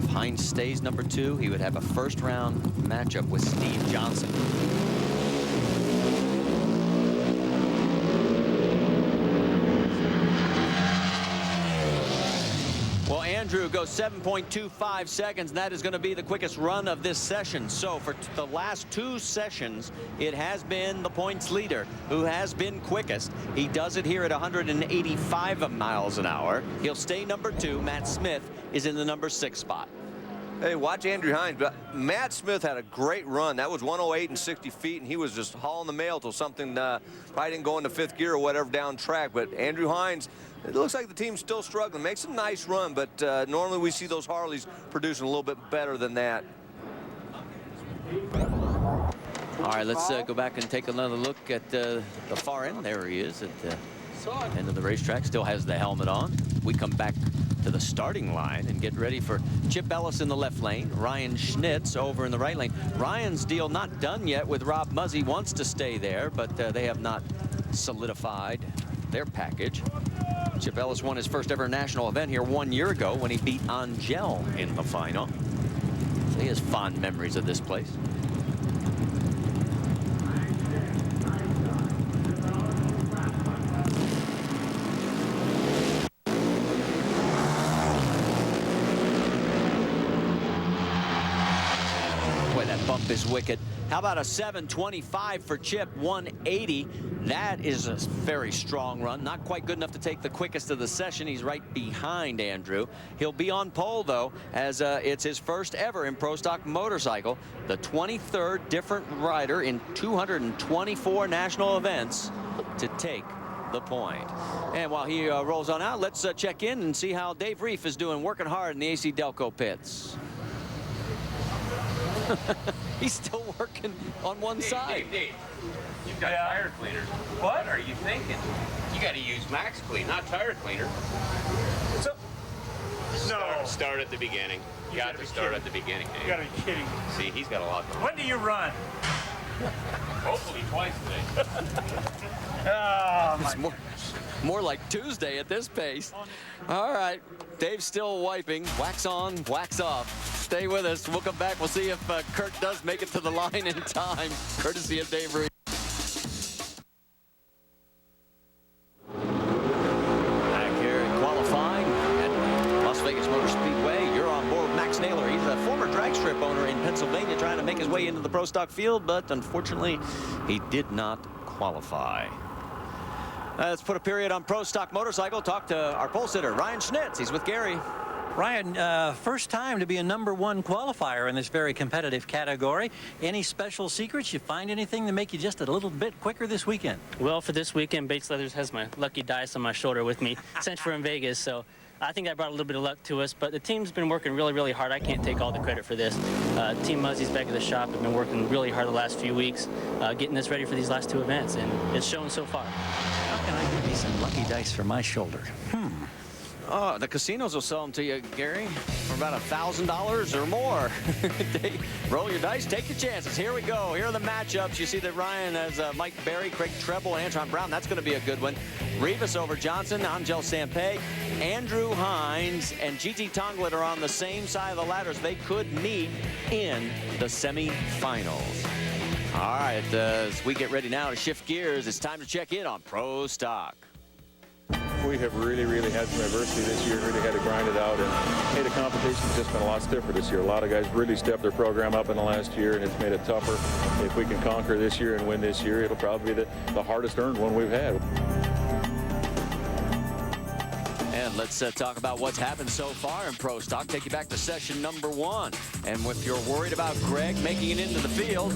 If Hines stays number 2, he would have a first-round matchup with Steve Johnson. Well, Andrew goes 7.25 seconds, and that is going to be the quickest run of this session. So for the last 2 sessions, it has been the points leader who has been quickest. He does it here at 185 miles an hour. He'll stay number 2. Matt Smith is in the number 6 spot. Hey, watch Andrew Hines. But Matt Smith had a great run. That was 108 and 60 feet, and he was just hauling the mail till something probably didn't go into 5th gear or whatever down track. But Andrew Hines, it looks like the team's still struggling. Makes a nice run, but normally we see those Harleys producing a little bit better than that. All right, let's go back and take another look at the far end. There he is at the end of the racetrack. Still has the helmet on. We come back to the starting line and get ready for Chip Ellis in the left lane, Ryan Schnitz over in the right lane. Ryan's deal not done yet with Rob Muzzy. Wants to stay there, but they have not solidified their package. Chip Ellis won his first ever national event here 1 year ago when he beat Angel in the final. So he has fond memories of this place. Bump is wicked. How about a 725 for Chip, 180? That is a very strong run. Not quite good enough to take the quickest of the session. He's right behind Andrew. He'll be on pole, though, as it's his first ever in Pro Stock Motorcycle. The 23rd different rider in 224 national events to take the point. And while he rolls on out, let's check in and see how Dave Reef is doing, working hard in the AC Delco pits. He's still working on one side. Dave, you've got tire cleaners. What are you thinking? You got to use Max Clean, not tire cleaner. Start at the beginning. You got to start at the beginning, Dave. You got to be kidding. See, he's got a lot. When do you run? Hopefully twice today. Oh, my it's more like Tuesday at this pace. All right, Dave's still wiping. Wax on, wax off. Stay with us. We'll come back. We'll see if Kurt does make it to the line in time, courtesy of Dave Reed. Back here in qualifying at Las Vegas Motor Speedway. You're on board with Max Naylor. He's a former drag strip owner in Pennsylvania trying to make his way into the Pro Stock field, but unfortunately, he did not qualify. Let's put a period on Pro Stock Motorcycle. Talk to our pole sitter, Ryan Schnitz. He's with Gary. Ryan, first time to be a #1 qualifier in this very competitive category. Any special secrets? You find anything to make you just a little bit quicker this weekend? Well, for this weekend, Bates Leathers has my lucky dice on my shoulder with me since we're in Vegas, so I think that brought a little bit of luck to us, but the team's been working really, really hard. I can't take all the credit for this. Team Muzzy's back at the shop have been working really hard the last few weeks, getting this ready for these last 2 events, and it's shown so far. How can I give me some lucky dice for my shoulder? Oh, the casinos will sell them to you, Gary, for about $1,000 or more. Roll your dice, take your chances. Here we go. Here are the matchups. You see that Ryan has Mike Berry, Craig Treble, and Antron Brown. That's going to be a good one. Rivas over Johnson, Angel Sampey, Andrew Hines, and GT Tonglet are on the same side of the ladders. They could meet in the semifinals. All right, as we get ready now to shift gears, it's time to check in on Pro Stock. We have really had some adversity this year, really had to grind it out, and hey, the competition's just been a lot stiffer this year. A lot of guys really stepped their program up in the last year, and it's made it tougher. If we can conquer this year and win this year, it'll probably be the hardest earned one we've had. And let's talk about what's happened so far in Pro Stock. Take you back to session number 1. And if you're worried about Greg making it into the field,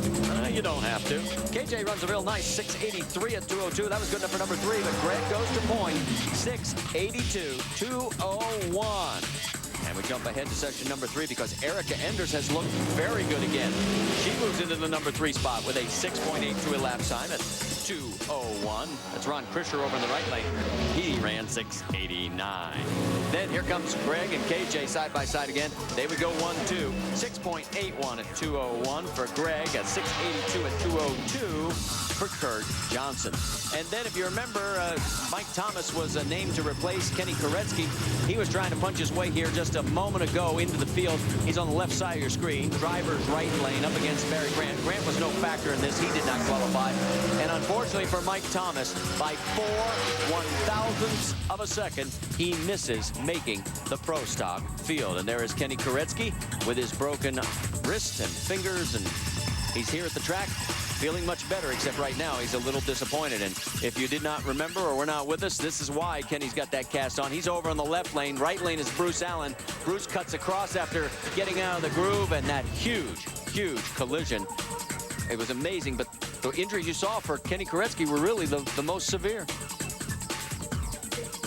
you don't have to. KJ runs a real nice 683 at 202. That was good enough for number 3, but Greg goes to point 682, 201. And we jump ahead to session number 3 because Erica Enders has looked very good again. She moves into the number 3 spot with a 6.82 elapsed time at 2:01. That's Ron Krischer over in the right lane. He ran 6:89. Then here comes Greg and KJ side by side again. They would go 1-2. 6.81 at 2:01 for Greg, at 6.82 at 2:02 for Kurt Johnson. And then if you remember, Mike Thomas was named to replace Kenny Koretsky. He was trying to punch his way here just a moment ago into the field. He's on the left side of your screen. Driver's right lane up against Barry Grant. Grant was no factor in this. He did not qualify. And unfortunately for Mike Thomas, by 4 1/1000ths of a second, he misses making the Pro Stock field. And there is Kenny Koretsky with his broken wrist and fingers, and he's here at the track feeling much better, except right now he's a little disappointed. And if you did not remember or were not with us, this is why Kenny's got that cast on. He's over on the left lane. Right lane is Bruce Allen. Bruce cuts across after getting out of the groove, and that huge collision. It was amazing, but the injuries you saw for Kenny Koretsky were really the most severe.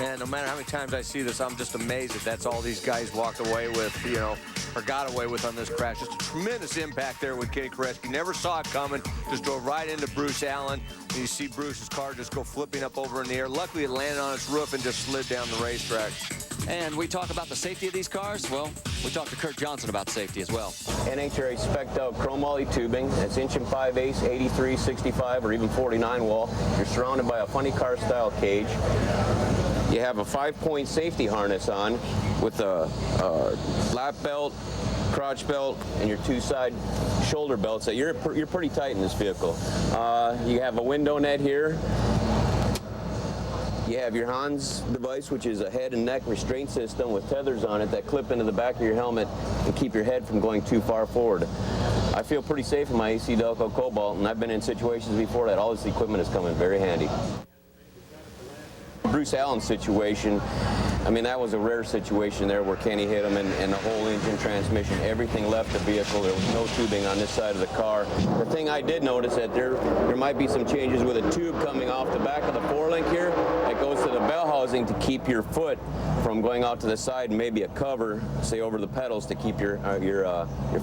And no matter how many times I see this, I'm just amazed that that's all these guys walked away with, you know, or got away with on this crash. Just a tremendous impact there with Kenny Koretsky. Never saw it coming. Just drove right into Bruce Allen. And you see Bruce's car just go flipping up over in the air. Luckily, it landed on its roof and just slid down the racetrack. And we talk about the safety of these cars. Well, we talked to Kurt Johnson about safety as well. NHRA spec'd out chromoly tubing. That's inch and 5/8, 83, 65, or even 49 wall. You're surrounded by a funny car style cage. You have a 5-point safety harness on with a lap belt, crotch belt, and your 2 side shoulder belts. So you're pretty tight in this vehicle. You have a window net here. You have your Hans device, which is a head and neck restraint system with tethers on it that clip into the back of your helmet and keep your head from going too far forward. I feel pretty safe in my AC Delco Cobalt, and I've been in situations before that all this equipment has come in very handy. Bruce Allen's situation, I mean, that was a rare situation there where Kenny hit him, and the whole engine, transmission, everything left the vehicle. There was no tubing on this side of the car. The thing I did notice that there might be some changes with a tube coming off the back of the 4-link here that goes to the bell housing to keep your foot from going out to the side, and maybe a cover, say over the pedals, to keep your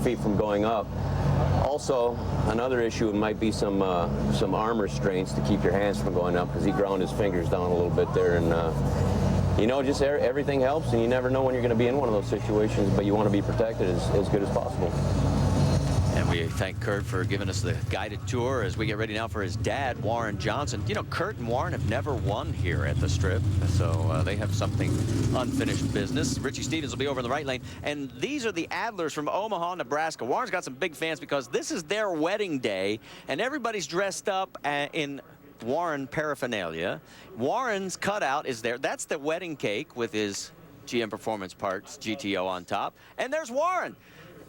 feet from going up. Also, another issue might be some arm restraints to keep your hands from going up, because he ground his fingers down a little bit there, and you know, just everything helps, and you never know when you're going to be in one of those situations, but you want to be protected as good as possible. And we thank Kurt for giving us the guided tour as we get ready now for his dad, Warren Johnson. You know, Kurt and Warren have never won here at the Strip, so they have something unfinished business. Richie Stevens will be over in the right lane. And these are the Adlers from Omaha, Nebraska. Warren's got some big fans because this is their wedding day, and everybody's dressed up in Warren paraphernalia. Warren's cutout is there. That's the wedding cake with his GM Performance Parts GTO on top. And there's Warren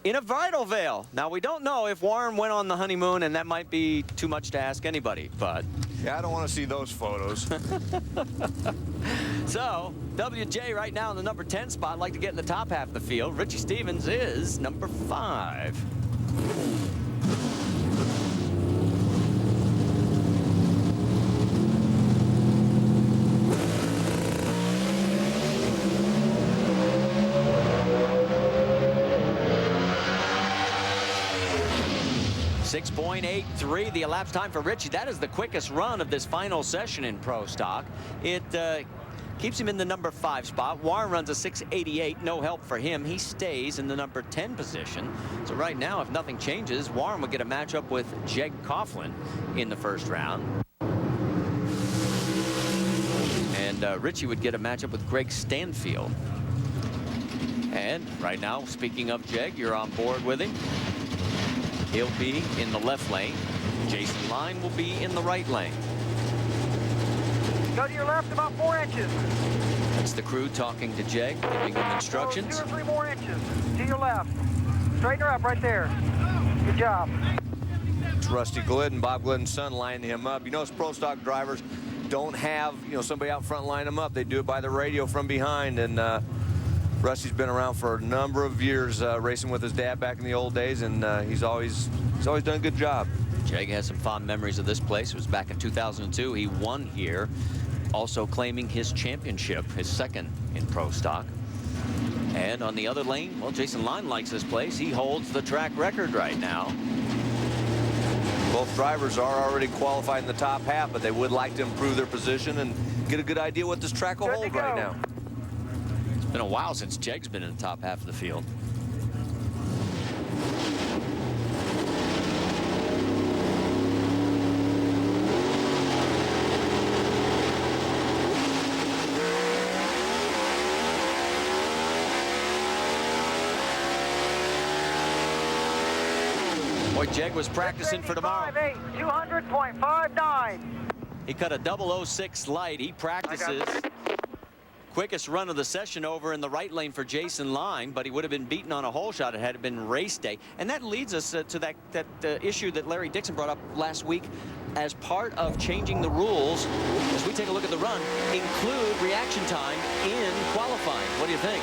in a bridal veil. Now, we don't know if Warren went on the honeymoon, and that might be too much to ask anybody, but... Yeah, I don't want to see those photos. So, WJ right now in the number 10 spot. Like to get in the top half of the field. Richie Stevens is number 5. 6.83 the elapsed time for Richie. That is the quickest run of this final session in Pro Stock. It keeps him in the number 5 spot. Warren runs a 6.88, no help for him. He stays in the number 10 position. So right now, if nothing changes, Warren would get a matchup with Jeg Coughlin in the first round. And Richie would get a matchup with Greg Stanfield. And right now, speaking of Jeg, you're on board with him. He'll be in the left lane. Jason Line will be in the right lane. Go to your left about 4 inches. That's the crew talking to Jeg, giving him instructions. 2 or 3 more inches to your left. Straighten her up right there. Good job. It's Rusty Glidden, Bob Glidden's son, lining him up. You notice pro stock drivers don't have, somebody out front line them up. They do it by the radio from behind. And Rusty's been around for a number of years, racing with his dad back in the old days, and he's always done a good job. Jeg has some fond memories of this place. It was back in 2002. He won here, also claiming his championship, his second in pro stock. And on the other lane, well, Jason Line likes this place. He holds the track record right now. Both drivers are already qualified in the top half, but they would like to improve their position and get a good idea what this track will hold right now. It's been a while since Jeg's been in the top half of the field. Boy, Jeg was practicing for tomorrow. 200.59. He cut a 006 light. He practices. Quickest run of the session over in the right lane for Jason Line, but he would have been beaten on a hole shot had it been race day. And that leads us to that issue that Larry Dixon brought up last week. As part of changing the rules, as we take a look at the run, include reaction time in qualifying. What do you think?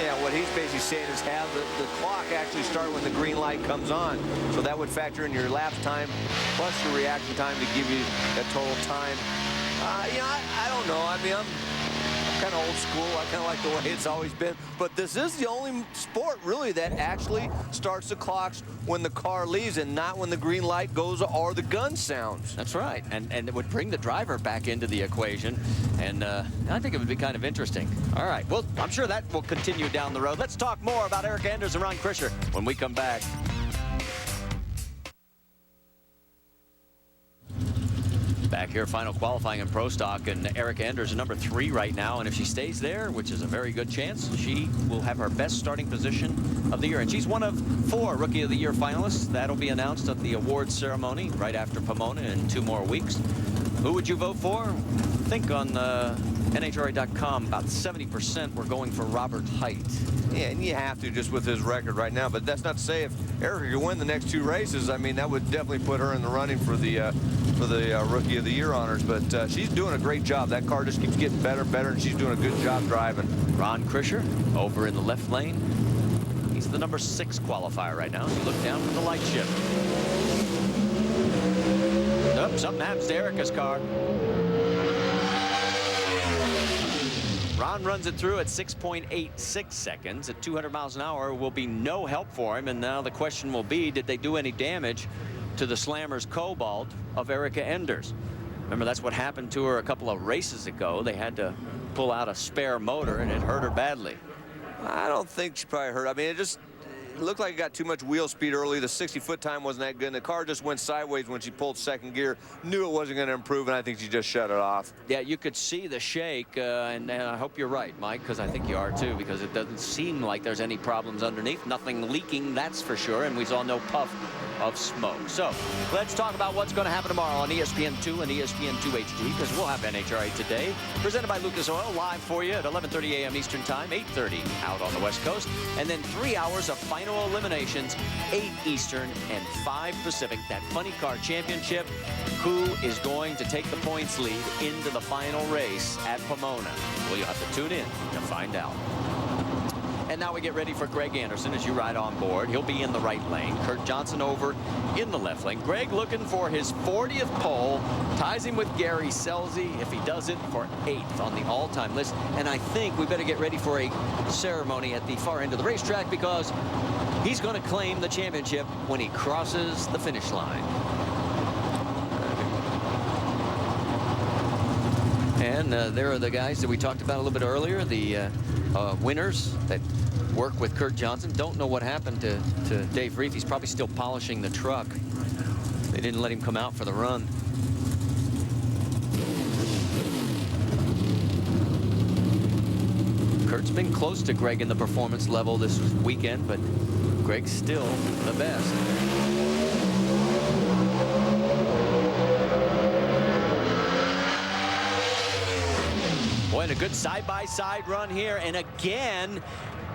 Yeah, what he's basically saying is have the clock actually start when the green light comes on. So that would factor in your lap time plus your reaction time to give you that total time. I don't know. I mean, I'm kind of old school. I kind of like the way it's always been. But this is the only sport, really, that actually starts the clocks when the car leaves and not when the green light goes or the gun sounds. That's right. And it would bring the driver back into the equation. And I think it would be kind of interesting. All right. Well, I'm sure that will continue down the road. Let's talk more about Eric Enders and Ron Krischer when we come back. Back here, final qualifying in pro stock, and Erica Enders number 3 right now, and if she stays there, which is a very good chance, she will have her best starting position of the year, and she's one of 4 Rookie of the Year finalists. That'll be announced at the awards ceremony right after Pomona in 2 more weeks. Who would you vote for? Think on NHRA.com, about 70% were going for Robert Hight. Yeah, and you have to just with his record right now, but that's not to say if Erica could win the next 2 races, I mean, that would definitely put her in the running for the Rookie of the Year honors, but she's doing a great job. That car just keeps getting better and better, and she's doing a good job driving. Ron Krischer over in the left lane. He's the number 6 qualifier right now. You look down from the light shift. Nope, something happens to Erica's car. Ron runs it through at 6.86 seconds. At 200 miles an hour will be no help for him, and now the question will be, did they do any damage to the Slammers Cobalt of Erica Enders? Remember, that's what happened to her a couple of races ago. They had to pull out a spare motor, and it hurt her badly. I don't think she probably hurt. I mean, it looked like it got too much wheel speed early. The 60-foot time wasn't that good, and the car just went sideways when she pulled second gear. Knew it wasn't going to improve, and I think she just shut it off. Yeah, you could see the shake, and I hope you're right, Mike, because I think you are too, because it doesn't seem like there's any problems underneath. Nothing leaking, that's for sure, and we saw no puff of smoke. So let's talk about what's going to happen tomorrow on ESPN2 and ESPN2 HD, because we'll have NHRA Today, presented by Lucas Oil, live for you at 11:30 a.m. Eastern Time, 8:30 out on the West Coast, and then 3 hours of final eliminations, 8 Eastern and 5 Pacific. That Funny Car Championship. Who is going to take the points lead into the final race at Pomona? Well, you'll have to tune in to find out. And now we get ready for Greg Anderson as you ride on board. He'll be in the right lane. Kurt Johnson over in the left lane. Greg looking for his 40th pole. Ties him with Gary Scelzi if he does it for 8th on the all-time list. And I think we better get ready for a ceremony at the far end of the racetrack, because he's going to claim the championship when he crosses the finish line. And again, there are the guys that we talked about a little bit earlier, the winners that work with Kurt Johnson. Don't know what happened to Dave Reef. He's probably still polishing the truck. They didn't let him come out for the run. Kurt's been close to Greg in the performance level this weekend, but Greg's still the best. Boy, and a good side-by-side run here. And again,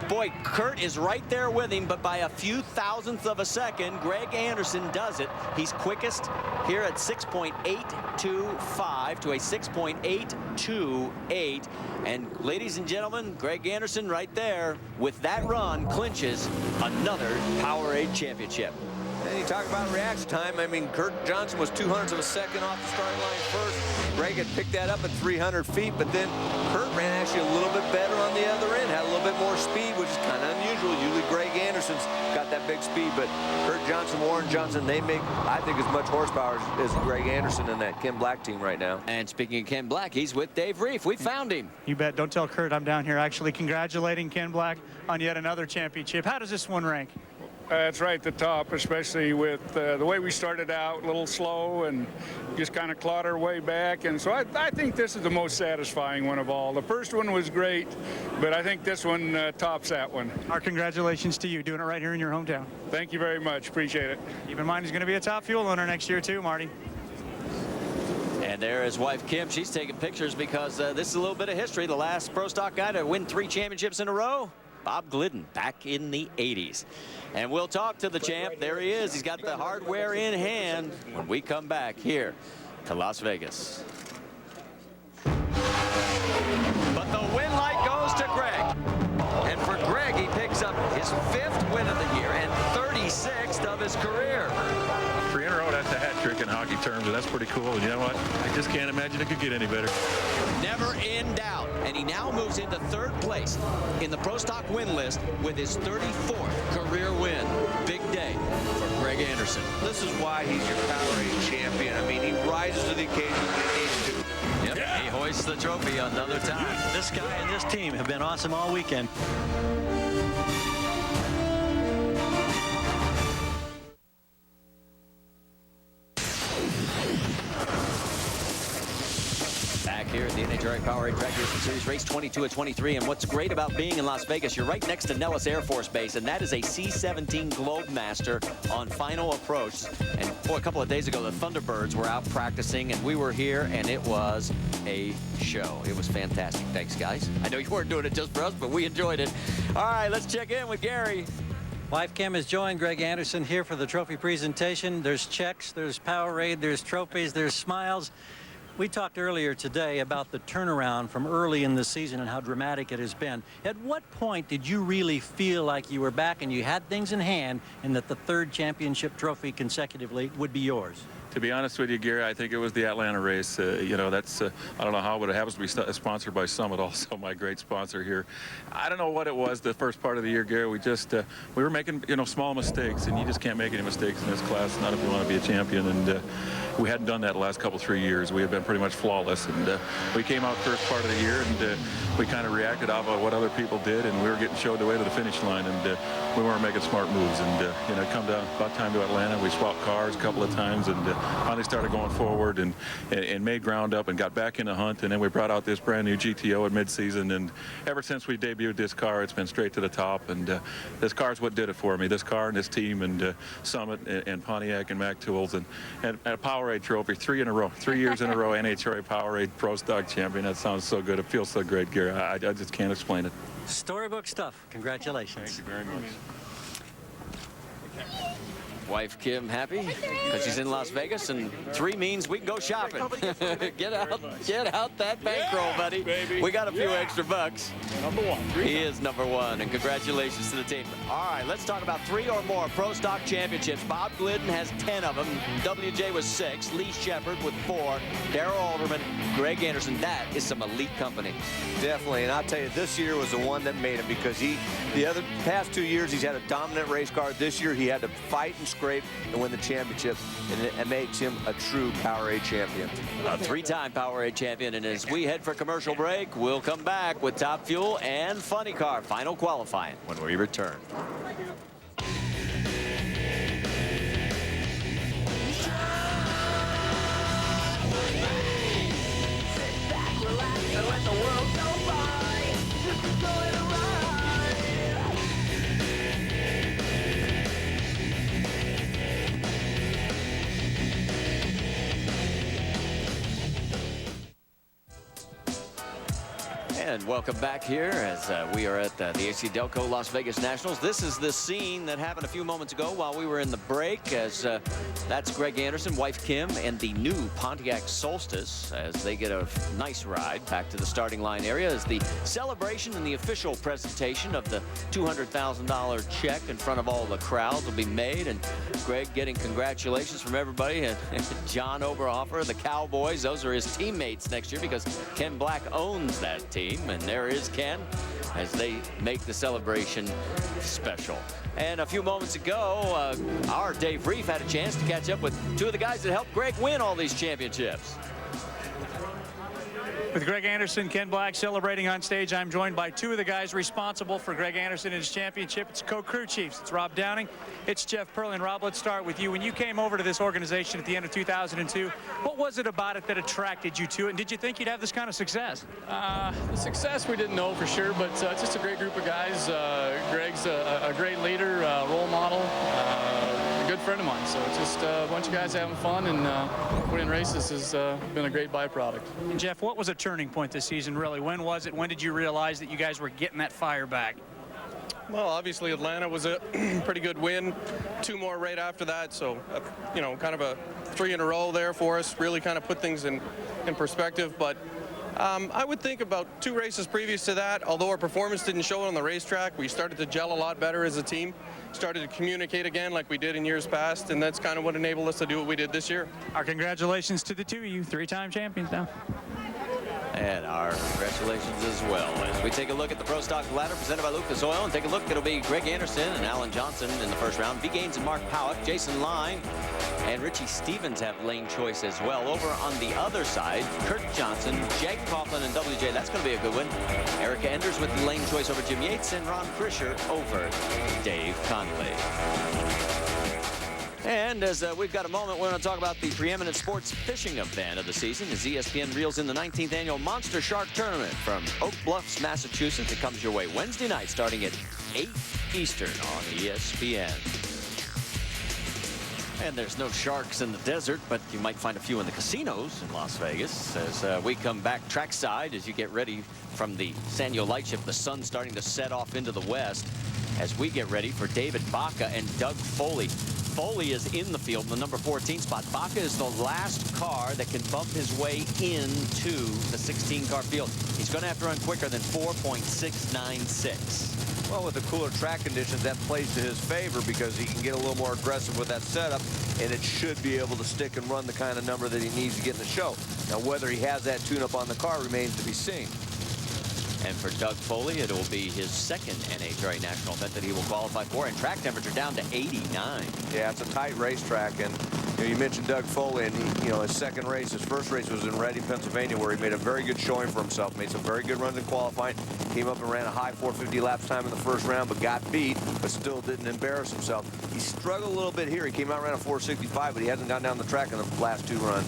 boy, Kurt is right there with him, but by a few thousandths of a second, Greg Anderson does it. He's quickest here at 6.825 to a 6.828. And ladies and gentlemen, Greg Anderson right there with that run clinches another Powerade championship. And you talk about reaction time. I mean, Kurt Johnson was 200ths of a second off the starting line first. Greg had picked that up at 300 feet, but then Kurt ran actually a little bit better on the other end, had a little bit more speed, which is kind of unusual. Usually Greg Anderson's got that big speed, but Kurt Johnson, Warren Johnson, they make, I think, as much horsepower as Greg Anderson and that Ken Black team right now. And speaking of Ken Black, he's with Dave Reef. We found him. You bet. Don't tell Kurt I'm down here actually congratulating Ken Black on yet another championship. How does this one rank? It's right at the top, especially with the way we started out, a little slow and just kind of clawed our way back. And so I think this is the most satisfying one of all. The first one was great, but I think this one tops that one. Our congratulations to you, doing it right here in your hometown. Thank you very much. Appreciate it. Keep in mind he's going to be a top fuel owner next year too, Marty. And there his wife, Kim. She's taking pictures because this is a little bit of history. The last Pro Stock guy to win 3 championships in a row, Bob Glidden, back in the 80s. And we'll talk to the champ. There he is. He's got the hardware in hand when we come back here to Las Vegas. But the win light goes to Greg. And for Greg, he picks up his 5th win of the year and 36th of his career. 3 in a row, that's a hat trick in hockey terms, and that's pretty cool. And you know what? I just can't imagine it could get any better. Never in doubt. And he now moves into 3rd place in the Pro Stock win list with his 34th career win. Big day for Greg Anderson. This is why he's your Powerade champion. I mean, he rises to the occasion when he needs to. Yep, yeah. He hoists the trophy another time. This guy and this team have been awesome all weekend. Here at the NHRA Powerade Drag Racing Series, race 22 at 23. And what's great about being in Las Vegas, you're right next to Nellis Air Force Base, and that is a C-17 Globemaster on final approach. And boy, a couple of days ago, the Thunderbirds were out practicing, and we were here, and it was a show. It was fantastic. Thanks, guys. I know you weren't doing it just for us, but we enjoyed it. All right, let's check in with Gary. Wife Kim has joined Greg Anderson here for the trophy presentation. There's checks, there's Powerade, there's trophies, there's smiles. We talked earlier today about the turnaround from early in the season and how dramatic it has been. At what point did you really feel like you were back and you had things in hand and that the 3rd championship trophy consecutively would be yours? To be honest with you, Gary, I think it was the Atlanta race. You know, that's, I don't know how, but it happens to be sponsored by Summit, also my great sponsor here. I don't know what it was the first part of the year, Gary. We just, we were making, you know, small mistakes, and you just can't make any mistakes in this class, not if you want to be a champion. And we hadn't done that the last 3 years. We had been pretty much flawless. And we came out first part of the year, and we kind of reacted off of what other people did, and we were getting showed the way to the finish line, and we weren't making smart moves. And, you know, come down about time to Atlanta. We swapped cars a couple of times, and finally started going forward and made ground up and got back in the hunt. And then we brought out this brand new GTO at midseason, and ever since we debuted this car, it's been straight to the top. And this car's what did it for me. This car and this team and Summit and Pontiac and Mac Tools and a Powerade trophy, 3 in a row, 3 years in a row, NHRA Powerade Pro Stock champion. That sounds so good. It feels so great, Gary. I just can't explain it. Storybook stuff. Congratulations. Thank you very much. Wife Kim happy because she's in Las Vegas, and 3 means we can go shopping. Get out that bankroll, buddy. Baby. We got a few extra bucks. Number 1. He is number 1, and congratulations to the team. All right, let's talk about 3 or more Pro Stock championships. Bob Glidden has 10 of them. WJ was 6. Lee Shepard with 4. Darrell Alderman, Greg Anderson. That is some elite company. Definitely, and I'll tell you, this year was the one that made him, because the past 2 years he's had a dominant race car. This year he had to fight and scrape and win the championship, and it makes him a true Powerade champion. A three-time Powerade champion, and as we head for commercial break, we'll come back with Top Fuel and Funny Car final qualifying when we return. And welcome back here as we are at the AC Delco Las Vegas Nationals. This is the scene that happened a few moments ago while we were in the break, as that's Greg Anderson, wife Kim, and the new Pontiac Solstice as they get a nice ride back to the starting line area as the celebration and the official presentation of the $200,000 check in front of all the crowd will be made. And Greg getting congratulations from everybody. And John Oberhofer, the Cowboys, those are his teammates next year because Ken Black owns that team. And there is Ken as they make the celebration special. And a few moments ago, our Dave Reef had a chance to catch up with two of the guys that helped Greg win all these championships. With Greg Anderson, Ken Black celebrating on stage, I'm joined by two of the guys responsible for Greg Anderson and his championship. It's co-crew chiefs. It's Rob Downing. It's Jeff Perlin. Rob, let's start with you. When you came over to this organization at the end of 2002, what was it about it that attracted you to it? And did you think you'd have this kind of success? The success we didn't know for sure, but it's just a great group of guys. Greg's a great leader, role model, a good friend of mine. So it's just a bunch of guys having fun, and winning races has been a great byproduct. And Jeff, what was a turning point this season, really? When was it? When did you realize that you guys were getting that fire back? Well, obviously Atlanta was a pretty good win. Two more right after that, so you know, kind of a 3 in a row there for us. Really kind of put things in perspective. But I would think about 2 races previous to that, although our performance didn't show it on the racetrack, we started to gel a lot better as a team, started to communicate again like we did in years past, and that's kind of what enabled us to do what we did this year. Our congratulations to the two of you, 3-time champions now. And our congratulations as well. As we take a look at the Pro Stock ladder presented by Lucas Oil, and take a look, it'll be Greg Anderson and Alan Johnson in the first round. V. Gaines and Mark Powick, Jason Line, and Richie Stevens have lane choice as well. Over on the other side, Kurt Johnson, Jake Coughlin, and WJ. That's going to be a good one. Erica Enders with the lane choice over Jim Yates, and Ron Krischer over Dave Conley. And as we've got a moment, we're going to talk about the preeminent sports fishing event of the season as ESPN reels in the 19th annual Monster Shark Tournament from Oak Bluffs, Massachusetts. It comes your way Wednesday night starting at 8 Eastern on ESPN. And there's no sharks in the desert, but you might find a few in the casinos in Las Vegas as we come back trackside as you get ready from the Sanyo Lightship. The sun's starting to set off into the west as we get ready for David Baca and Doug Foley. Foley is in the field in the number 14 spot. Baca is the last car that can bump his way into the 16-car field. He's going to have to run quicker than 4.696. Well, with the cooler track conditions, that plays to his favor because he can get a little more aggressive with that setup, and it should be able to stick and run the kind of number that he needs to get in the show. Now, whether he has that tune-up on the car remains to be seen. And for Doug Foley, it will be his second NHRA national event that he will qualify for, and track temperature down to 89. Yeah, it's a tight racetrack, and you mentioned Doug Foley, and his second race, his first race was in Reading, Pennsylvania, where he made a very good showing for himself, made some very good runs in qualifying, came up and ran a high 450 laps time in the first round, but got beat, but still didn't embarrass himself. He struggled a little bit here. He came out and ran a 465, but he hasn't gone down the track in the last 2 runs.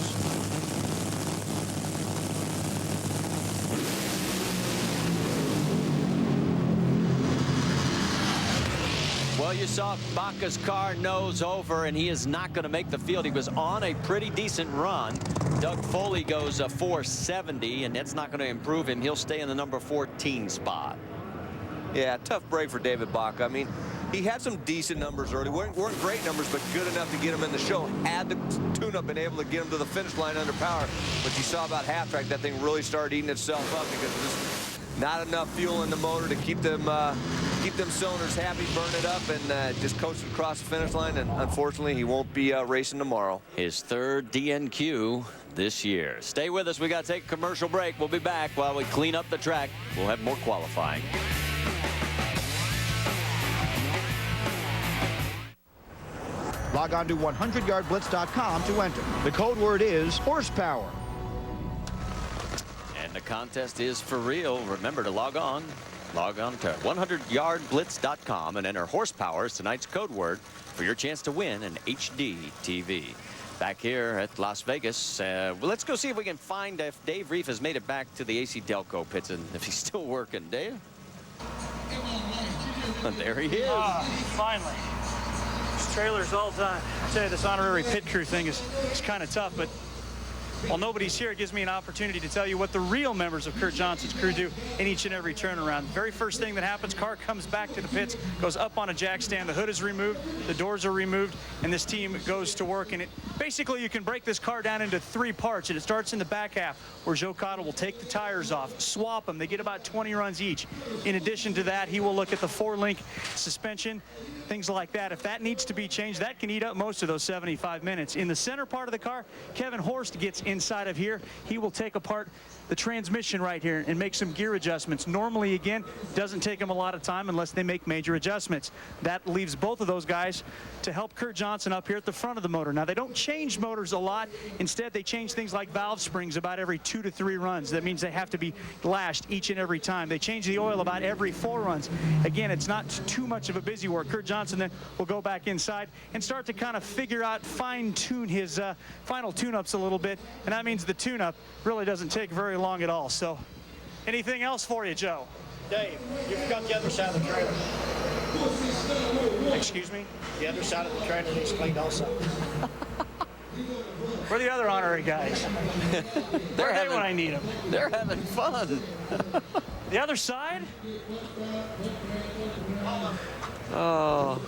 Well, you saw Baca's car nose over, and he is not going to make the field. He was on a pretty decent run. Doug Foley goes a 470, and that's not going to improve him. He'll stay in the number 14 spot. Yeah, tough break for David Baca. I mean, he had some decent numbers early. Weren't great numbers, but good enough to get him in the show. Had the tune-up been able to get him to the finish line under power. But you saw about half track, that thing really started eating itself up because there's not enough fuel in the motor to keep them cylinders happy, burn it up, and just coast across the finish line. And unfortunately, he won't be racing tomorrow. His third DNQ this year. Stay with us. We got to take a commercial break. We'll be back while we clean up the track. We'll have more qualifying. Log on to 100yardblitz.com to enter. The code word is horsepower. And the contest is for real. Remember to log on to 100yardblitz.com and enter horsepower as tonight's code word for your chance to win an HD TV. Back here at Las Vegas, well, let's go see if we can find if Dave Reef has made it back to the AC Delco pits and if he's still working. Dave? There he is. Finally. These trailers all done. I tell you, this honorary pit crew thing is kind of tough, but while nobody's here, it gives me an opportunity to tell you what the real members of Kurt Johnson's crew do in each and every turnaround. The very first thing that happens, car comes back to the pits, goes up on a jack stand, the hood is removed, the doors are removed, and this team goes to work. And basically, you can break this car down into 3 parts, and it starts in the back half, where Joe Cottle will take the tires off, swap them. They get about 20 runs each. In addition to that, he will look at the 4-link suspension, things like that. If that needs to be changed, that can eat up most of those 75 minutes. In the center part of the car, Kevin Horst gets inside of here. He will take apart the transmission right here and make some gear adjustments. Normally, again, doesn't take them a lot of time unless they make major adjustments. That leaves both of those guys to help Kurt Johnson up here at the front of the motor. Now, they don't change motors a lot. Instead, they change things like valve springs about every 2 to 3 runs. That means they have to be lashed each and every time. They change the oil about every 4 runs. Again, it's not too much of a busy work. Kurt Johnson then will go back inside and start to kind of figure out, fine-tune his final tune-ups a little bit, and that means the tune-up really doesn't take very long at all. So, anything else for you, Joe? Dave, you forgot the other side of the trailer. Excuse me? The other side of the trailer needs cleaned also. Where are the other honorary guys? Where are they when I need them? They're having fun. The other side? Oh.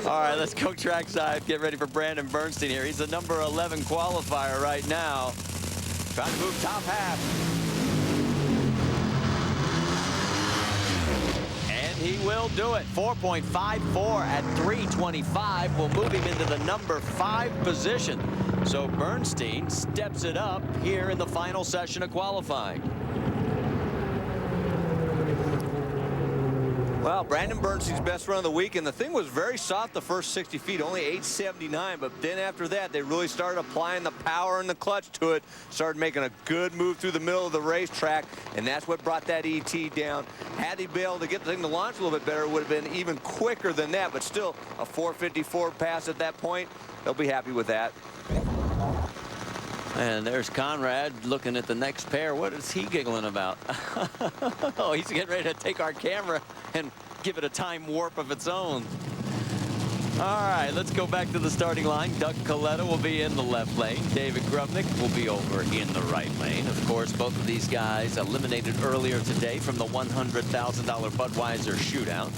All right, let's go trackside. Get ready for Brandon Bernstein here. He's the number 11 qualifier right now. Trying to move top half. And he will do it. 4.54 at 325 will move him into the number 5 position. So Bernstein steps it up here in the final session of qualifying. Well, Brandon Bernstein's best run of the week, and the thing was very soft the first 60 feet, only 879, but then after that, they really started applying the power and the clutch to it, started making a good move through the middle of the racetrack, and that's what brought that ET down. Had he been able to get the thing to launch a little bit better, it would have been even quicker than that, but still a 454 pass at that point. They'll be happy with that. And there's Conrad looking at the next pair. What is he giggling about? Oh, he's getting ready to take our camera and give it a time warp of its own. All right, let's go back to the starting line. Doug Coletta will be in the left lane. David Grubnick will be over in the right lane. Of course, both of these guys eliminated earlier today from the $100,000 Budweiser shootout.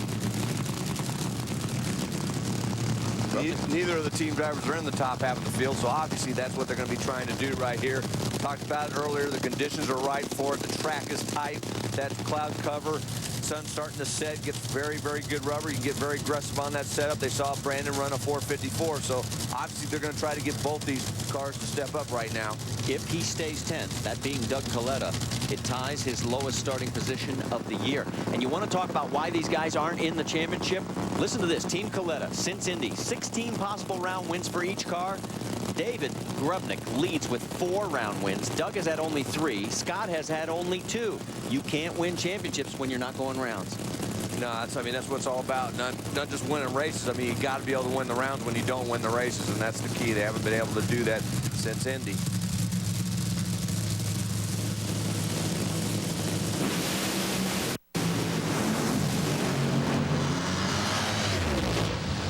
Neither of the team drivers are in the top half of the field, so obviously that's what they're going to be trying to do right here. We talked about it earlier. The conditions are right for it. The track is tight. That cloud cover. Sun's starting to set. Gets very, very good rubber. You can get very aggressive on that setup. They saw Brandon run a 454, so obviously they're going to try to get both these cars to step up right now. If he stays 10th, that being Doug Coletta, it ties his lowest starting position of the year. And you want to talk about why these guys aren't in the championship? Listen to this. Team Coletta, since Indy, 16 possible round wins for each car. David Grubnick leads with 4 round wins. Doug has had only 3. Scott has had only 2. You can't win championships when you're not going rounds. No, that's what it's all about. Not just winning races. I mean, you got to be able to win the rounds when you don't win the races, and that's the key. They haven't been able to do that since Indy.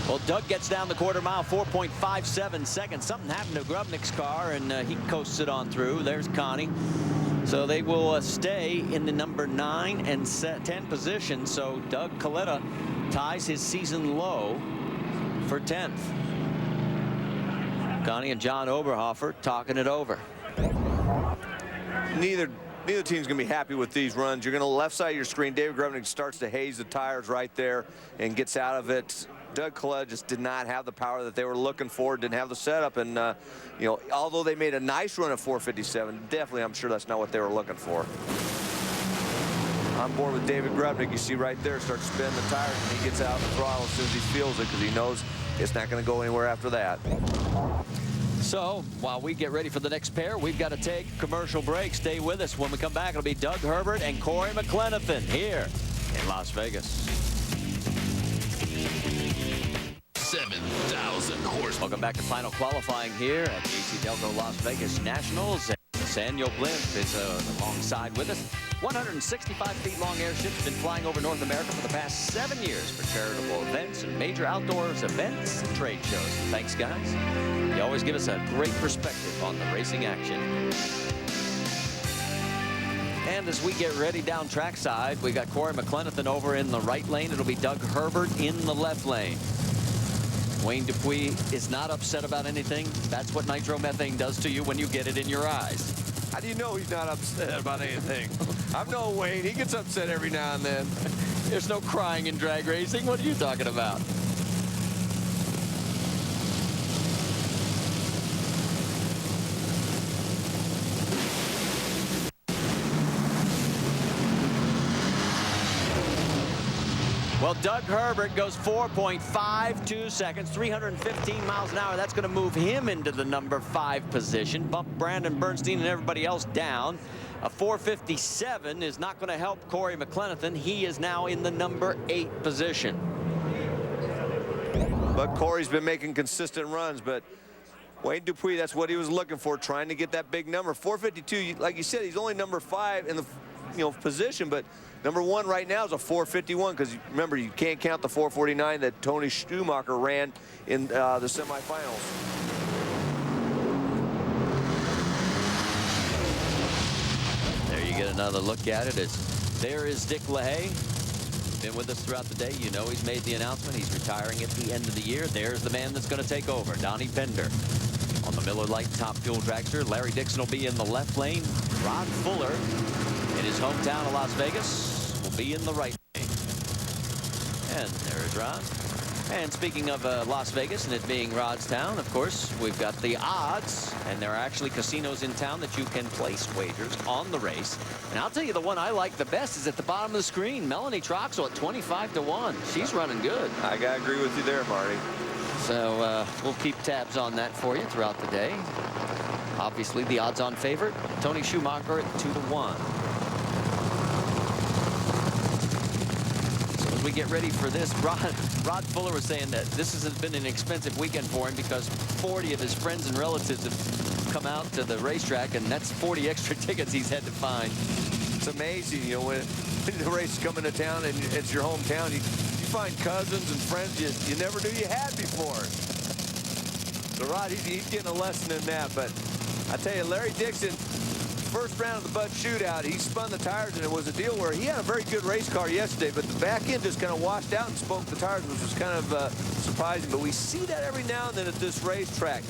Well, Doug gets down the quarter mile, 4.57 seconds. Something happened to Grubnick's car, and he coasts it on through. There's Connie. So they will stay in the number 9 and 10 position. So Doug Coletta ties his season low for 10th. Connie and John Oberhofer talking it over. Neither team's going to be happy with these runs. You're going to left side of your screen. David Grubnick starts to haze the tires right there and gets out of it. Doug Coletta just did not have the power that they were looking for, didn't have the setup, and you know, although they made a nice run at 457, definitely I'm sure that's not what they were looking for. On board with David Grubnick, you see right there, starts spinning the tires, and he gets out of the throttle as soon as he feels it, because he knows it's not going to go anywhere after that. So while we get ready for the next pair, we've got to take a commercial break. Stay with us. When we come back, it'll be Doug Herbert and Corey McLenithan here in Las Vegas. 7,000 horse. Welcome back to final qualifying here at the AC Delco Las Vegas Nationals. Samuel Blimp is alongside with us. 165 feet long airship's been flying over North America for the past 7 years for charitable events and major outdoors events and trade shows. Thanks, guys. You always give us a great perspective on the racing action. And as we get ready down trackside, we got Corey McLenithan over in the right lane. It'll be Doug Herbert in the left lane. Wayne Dupuis is not upset about anything. That's what nitromethane does to you when you get it in your eyes. How do you know he's not upset about anything? I've known Wayne. He gets upset every now and then. There's no crying in drag racing. What are you talking about? Well, Doug Herbert goes 4.52 seconds, 315 miles an hour. That's going to move him into the number 5 position, bump Brandon Bernstein and everybody else down. A 457 is not going to help Corey McLenithan. He is now in the number 8 position. But Corey's been making consistent runs, but Wayne Dupuis, that's what he was looking for, trying to get that big number. 452, like you said, he's only number 5 in the position, but number 1 right now is a 451, because remember, you can't count the 449 that Tony Schumacher ran in the semifinals. There you get another look at it. There is Dick LaHaye. Been with us throughout the day. You know he's made the announcement. He's retiring at the end of the year. There's the man that's going to take over, Donnie Pender. On the Miller Lite Top Fuel dragster, Larry Dixon will be in the left lane. Rod Fuller, in his hometown of Las Vegas, will be in the right lane. And there is Rod. And speaking of Las Vegas and it being Rod's town, of course, we've got the odds. And there are actually casinos in town that you can place wagers on the race. And I'll tell you, the one I like the best is at the bottom of the screen. Melanie Troxel at 25-1. She's running good. I got to agree with you there, Marty. So we'll keep tabs on that for you throughout the day. Obviously, the odds-on favorite, Tony Schumacher at 2-1. So as we get ready for this, Rod Fuller was saying that this has been an expensive weekend for him because 40 of his friends and relatives have come out to the racetrack, and that's 40 extra tickets he's had to find. It's amazing, you know, when the race is coming to town and it's your hometown, you find cousins and friends you never knew you had before. So Rod, he's getting a lesson in that. But I tell you, Larry Dixon, first round of the Bud Shootout, he spun the tires, and it was a deal where he had a very good race car yesterday, but the back end just kind of washed out and spoke the tires, which was kind of surprising. But we see that every now and then at this racetrack.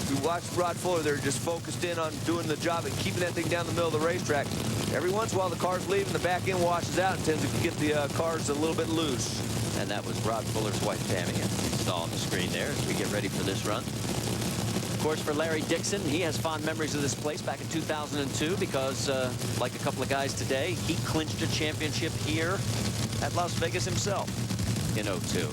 We watch Rod Fuller, they're just focused in on doing the job and keeping that thing down the middle of the racetrack. Every once in a while, the car's leaving, the back end washes out and tends to get the cars a little bit loose. And that was Rod Fuller's wife, Tammy, as you saw on the screen there as we get ready for this run. Of course, for Larry Dixon, he has fond memories of this place back in 2002 because, like a couple of guys today, he clinched a championship here at Las Vegas himself in 2002.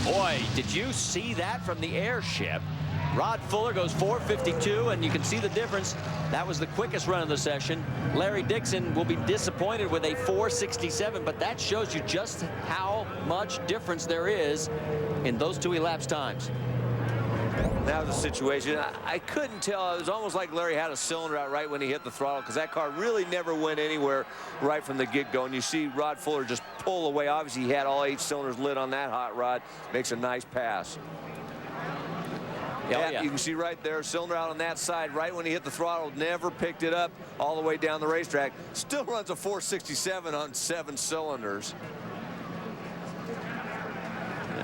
Boy, did you see that from the airship? Rod Fuller goes 4:52, and you can see the difference. That was the quickest run of the session. Larry Dixon will be disappointed with a 4:67, but that shows you just how much difference there is in those two elapsed times. That was a situation. I couldn't tell. It was almost like Larry had a cylinder out right when he hit the throttle, because that car really never went anywhere right from the get-go. And you see Rod Fuller just pull away. Obviously, he had all 8 cylinders lit on that hot rod. Makes a nice pass. Yeah, you can see right there, cylinder out on that side, right when he hit the throttle, never picked it up all the way down the racetrack. Still runs a 467 on 7 cylinders.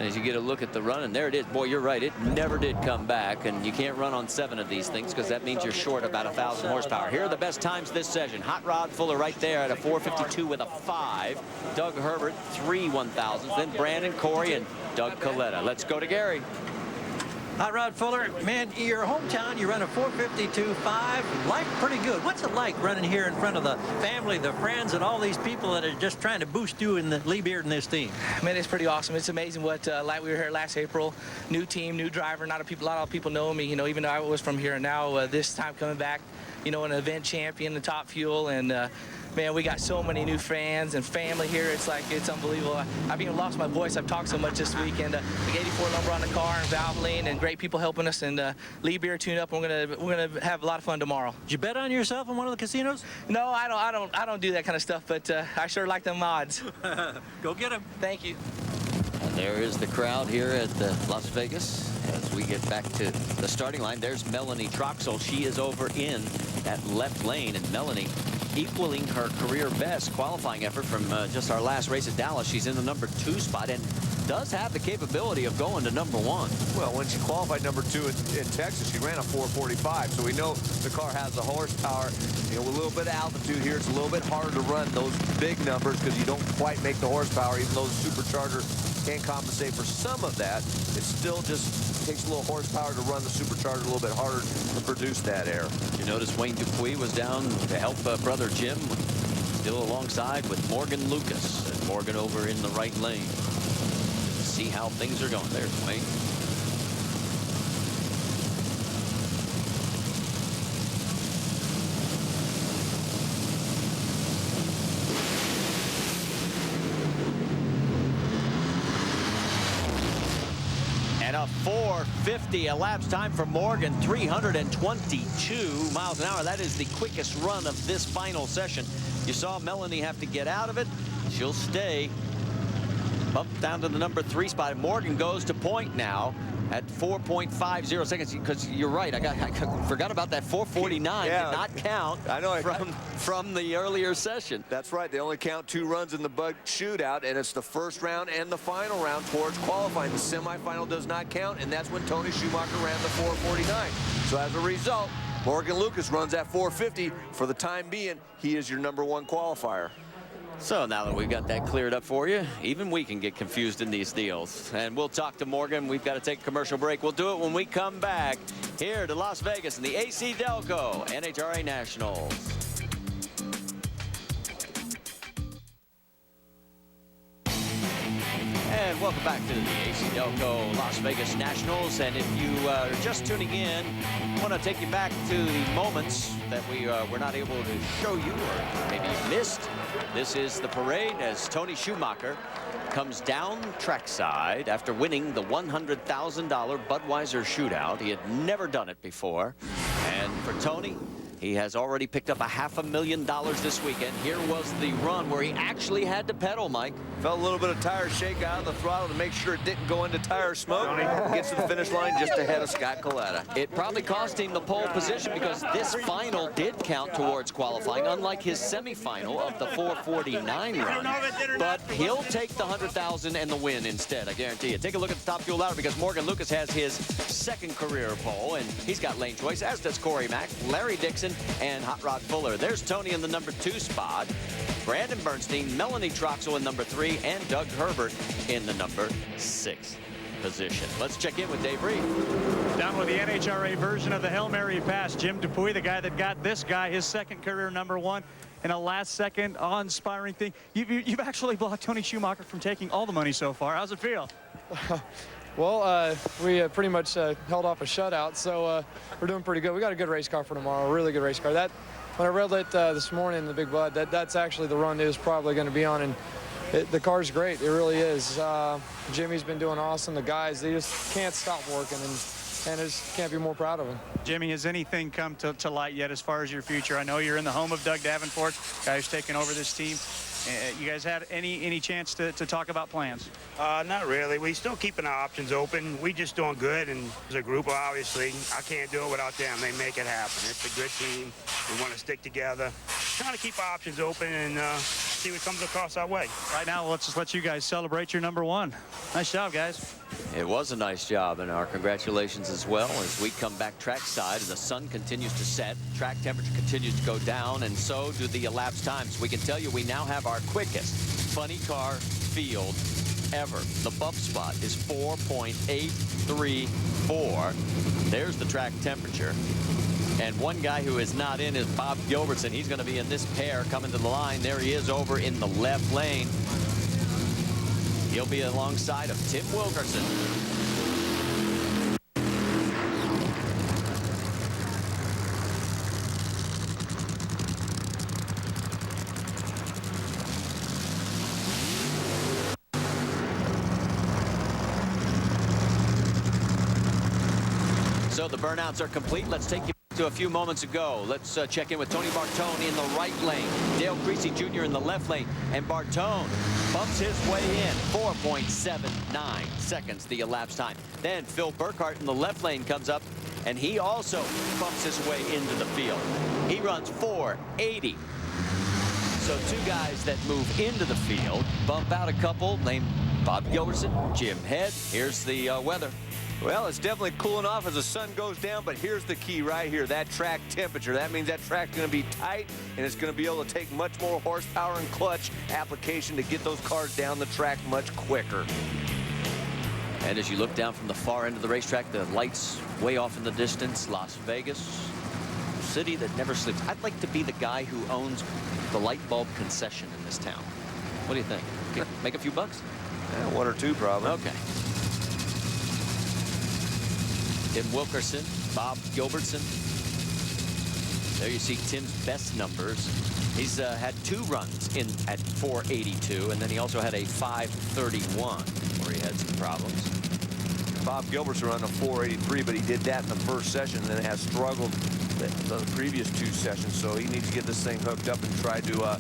And as you get a look at the run, and there it is. Boy, you're right. It never did come back, and you can't run on 7 of these things because that means you're short about 1,000 horsepower. Here are the best times this session. Hot Rod Fuller right there at a 4:52 with a 5. Doug Herbert, 3 1,000s. Then Brandon, Corey, and Doug Coletta. Let's go to Gary. Hot Rod Fuller, man, your hometown, you run a 4:52.5. Life pretty good. What's it like running here in front of the family, the friends, and all these people that are just trying to boost you in the Lee Beard and this team? Man, it's pretty awesome. It's amazing what, like we were here last April, new team, new driver. Not a lot of people know me, you know, even though I was from here. And now this time coming back, you know, an event champion, the Top Fuel, and man, we got so many new fans and family here. It's like, it's unbelievable. I've even lost my voice. I've talked so much this week. And the 84 number on the car and Valvoline and great people helping us, and Lee Beer tune up. We're gonna have a lot of fun tomorrow. Did you bet on yourself in one of the casinos? No, I don't do that kind of stuff, but I sure like them odds. Go get them. Thank you. And there is the crowd here at Las Vegas as we get back to the starting line. There's Melanie Troxel. She is over in that left lane, and Melanie equaling her career best qualifying effort from just our last race at Dallas. She's in the number 2 spot and does have the capability of going to number 1. Well, when she qualified number 2 in Texas, she ran a 4:45, so we know the car has the horsepower. You know, with a little bit of altitude here, it's a little bit harder to run those big numbers because you don't quite make the horsepower, even though the supercharger can compensate for some of that. It still just takes a little horsepower to run the supercharger, a little bit harder to produce that air. You notice Wayne Dupuis was down to help brother Jim, still alongside with Morgan Lucas, and Morgan over in the right lane. See how things are going. There's Wayne. And a 4:50 elapsed time for Morgan, 322 miles an hour. That is the quickest run of this final session. You saw Melanie have to get out of it. She'll stay. Bump down to the number 3 spot. Morgan goes to point now at 4.50 seconds, because you're right. I forgot about that 4:49. Yeah. Did not count. I know. From the earlier session. That's right. They only count 2 runs in the bug shootout, and it's the first round and the final round towards qualifying. The semifinal does not count, and that's when Tony Schumacher ran the 4:49. So as a result, Morgan Lucas runs at 4:50. For the time being, he is your number 1 qualifier. So now that we've got that cleared up for you, even we can get confused in these deals. And we'll talk to Morgan. We've got to take a commercial break. We'll do it when we come back here to Las Vegas in the AC Delco NHRA Nationals. And welcome back to the AC Delco Las Vegas Nationals. And if you are just tuning in, I want to take you back to the moments that we were not able to show you, or maybe you missed. This is the parade as Tony Schumacher comes down trackside after winning the $100,000 Budweiser shootout. He had never done it before. And for Tony, he has already picked up $500,000 this weekend. Here was the run where he actually had to pedal, Mike. Felt a little bit of tire shake out of the throttle to make sure it didn't go into tire smoke. Gets to the finish line just ahead of Scott Coletta. It probably cost him the pole position because this final did count towards qualifying, unlike his semifinal of the 4:49 run. But he'll take the $100,000 and the win instead, I guarantee you. Take a look at the Top Fuel ladder because Morgan Lucas has his 2nd career pole, and he's got lane choice, as does Corey Mack, Larry Dixon, and Hot Rod Fuller. There's Tony in the number 2 spot, Brandon Bernstein, Melanie Troxel in number 3, and Doug Herbert in the number 6 position. Let's check in with Dave Reed. Down with the NHRA version of the Hail Mary pass, Jim Dupuis, the guy that got this guy his 2nd career number 1 in a last-second awe-inspiring thing. You've actually blocked Tony Schumacher from taking all the money so far. How's it feel? Well, we pretty much held off a shutout, so we're doing pretty good. We got a good race car for tomorrow, a really good race car. When I read it this morning in the Big Bud, that's actually the run is probably going to be on, and the car's great. It really is. Jimmy's been doing awesome. The guys, they just can't stop working, and I just can't be more proud of them. Jimmy, has anything come to light yet as far as your future? I know you're in the home of Doug Davenport, guy who's taken over this team. You guys had any chance to talk about plans? Not really. We still keeping our options open. We just doing good, and as a group, obviously, I can't do it without them. They make it happen. It's a good team. We want to stick together. Trying to keep our options open and see what comes across our way. Right now, let's just let you guys celebrate your number one. Nice job, guys. It was a nice job, and our congratulations as well as we come back trackside. The sun continues to set, track temperature continues to go down, and so do the elapsed times. We can tell you we now have our quickest funny car field ever. The bump spot is 4.834. There's the track temperature. And one guy who is not in is Bob Gilbertson. He's going to be in this pair coming to the line. There he is over in the left lane. He'll be alongside of Tim Wilkerson. So the burnouts are complete. Let's take you to a few moments ago. Let's check in with Tony Bartone in the right lane. Dale Creasy Jr. in the left lane. And Bartone bumps his way in. 4.79 seconds the elapsed time. Then Phil Burkhart in the left lane comes up, and he also bumps his way into the field. He runs 4.80. So two guys that move into the field bump out a couple named Bob Gilbertson, Jim Head. Here's the weather. Well, it's definitely cooling off as the sun goes down, but here's the key right here, that track temperature. That means that track's going to be tight, and it's going to be able to take much more horsepower and clutch application to get those cars down the track much quicker. And as you look down from the far end of the racetrack, the lights way off in the distance, Las Vegas, city that never sleeps. I'd like to be the guy who owns the light bulb concession in this town. What do you think? Make a few bucks? Yeah, one or two probably. Okay. Tim Wilkerson, Bob Gilbertson. There you see Tim's best numbers. He's had 2 runs in at 482, and then he also had a 531 where he had some problems. Bob Gilbertson ran a 483, but he did that in the first session and then has struggled the previous 2 sessions. So he needs to get this thing hooked up and try to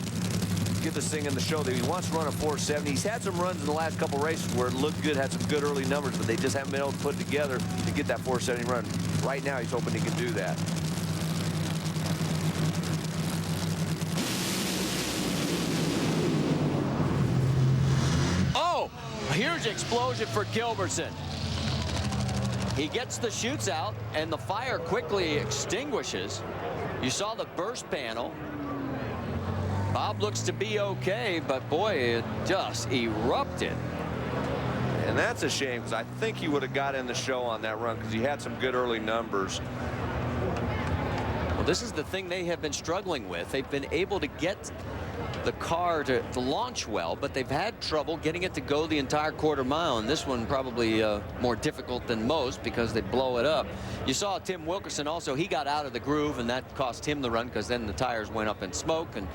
get this thing in the show. That he wants to run a 470. He's had some runs in the last couple races where it looked good, had some good early numbers, but they just haven't been able to put it together to get that 470 run. Right now, he's hoping he can do that. Oh, a huge explosion for Gilbertson. He gets the chutes out, and the fire quickly extinguishes. You saw the burst panel. Bob looks to be okay, but boy, it just erupted. And that's a shame, because I think he would have got in the show on that run because he had some good early numbers. Well, this is the thing they have been struggling with. They've been able to get the car to launch well, but they've had trouble getting it to go the entire quarter mile, and this one probably more difficult than most because they blow it up. You saw Tim Wilkerson also. He got out of the groove, and that cost him the run because then the tires went up in smoke, and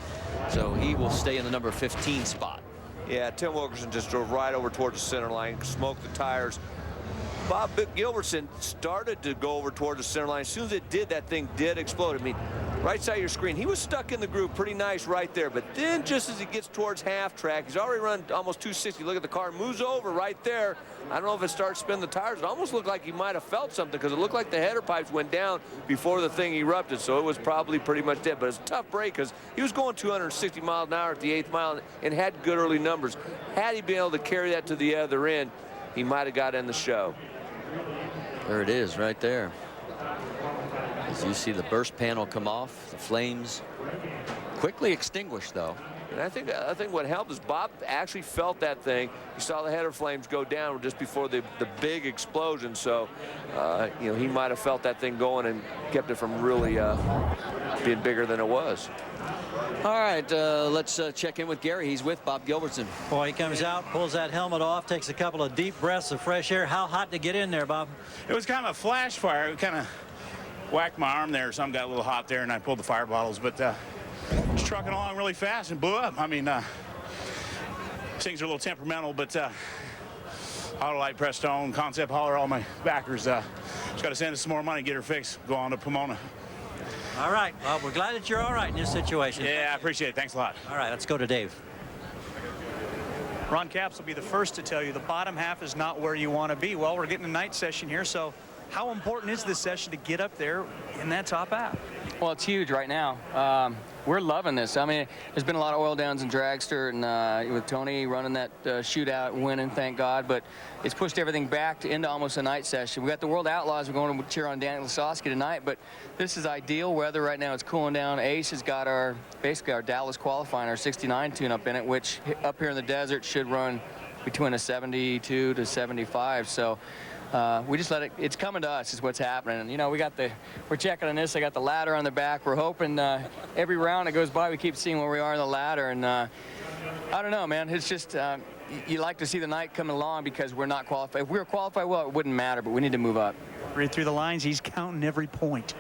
so he will stay in the number 15 spot. Yeah, Tim Wilkerson just drove right over towards the center line, smoked the tires. Bob Gilbertson started to go over towards the center line. As soon as it did, that thing did explode. I mean, right side of your screen, he was stuck in the groove pretty nice right there. But then just as he gets towards half track, he's already run almost 260. Look at the car, moves over right there. I don't know if it starts spinning the tires. It almost looked like he might have felt something because it looked like the header pipes went down before the thing erupted. So it was probably pretty much dead. But it's a tough break because he was going 260 miles an hour at the 8th mile and had good early numbers. Had he been able to carry that to the other end, he might have got in the show. There it is right there. As you see the burst panel come off, the flames quickly extinguished though. And I think what helped is Bob actually felt that thing. You saw the header flames go down just before the big explosion. So, you know, he might have felt that thing going and kept it from really being bigger than it was. All right, let's check in with Gary. He's with Bob Gilbertson. Boy, he comes out, pulls that helmet off, takes a couple of deep breaths of fresh air. How hot to get in there, Bob? It was kind of a flash fire. It kind of whacked my arm there. Something got a little hot there, and I pulled the fire bottles. But just trucking along really fast and blew up. I mean, things are a little temperamental, but Autolite, Prestone, Concept Holler, all my backers just got to send us some more money, get her fixed, go on to Pomona. All right. Well, we're glad that you're all right in this situation. Yeah, I appreciate it. Thanks a lot. All right, let's go to Dave. Ron Capps will be the first to tell you the bottom half is not where you want to be. Well, we're getting a night session here, so how important is this session to get up there in that top half? Well, it's huge right now. We're loving this. I mean, there's been a lot of oil downs in Dragster, and with Tony running that shootout, winning, thank God. But it's pushed everything back into almost a night session. We got the World Outlaws. We're going to cheer on Danny Lasowski tonight, but this is ideal weather right now. It's cooling down. Ace has got basically our Dallas qualifying, our 69 tune-up in it, which up here in the desert should run between a 72 to 75. So. We just let it's coming to us is what's happening. And, you know, we're checking on this. I got the ladder on the back. We're hoping every round that goes by, we keep seeing where we are on the ladder. And I don't know, man. It's just you like to see the night coming along because we're not qualified. If we were qualified, well, it wouldn't matter, but we need to move up. Read through the lines. He's counting every point.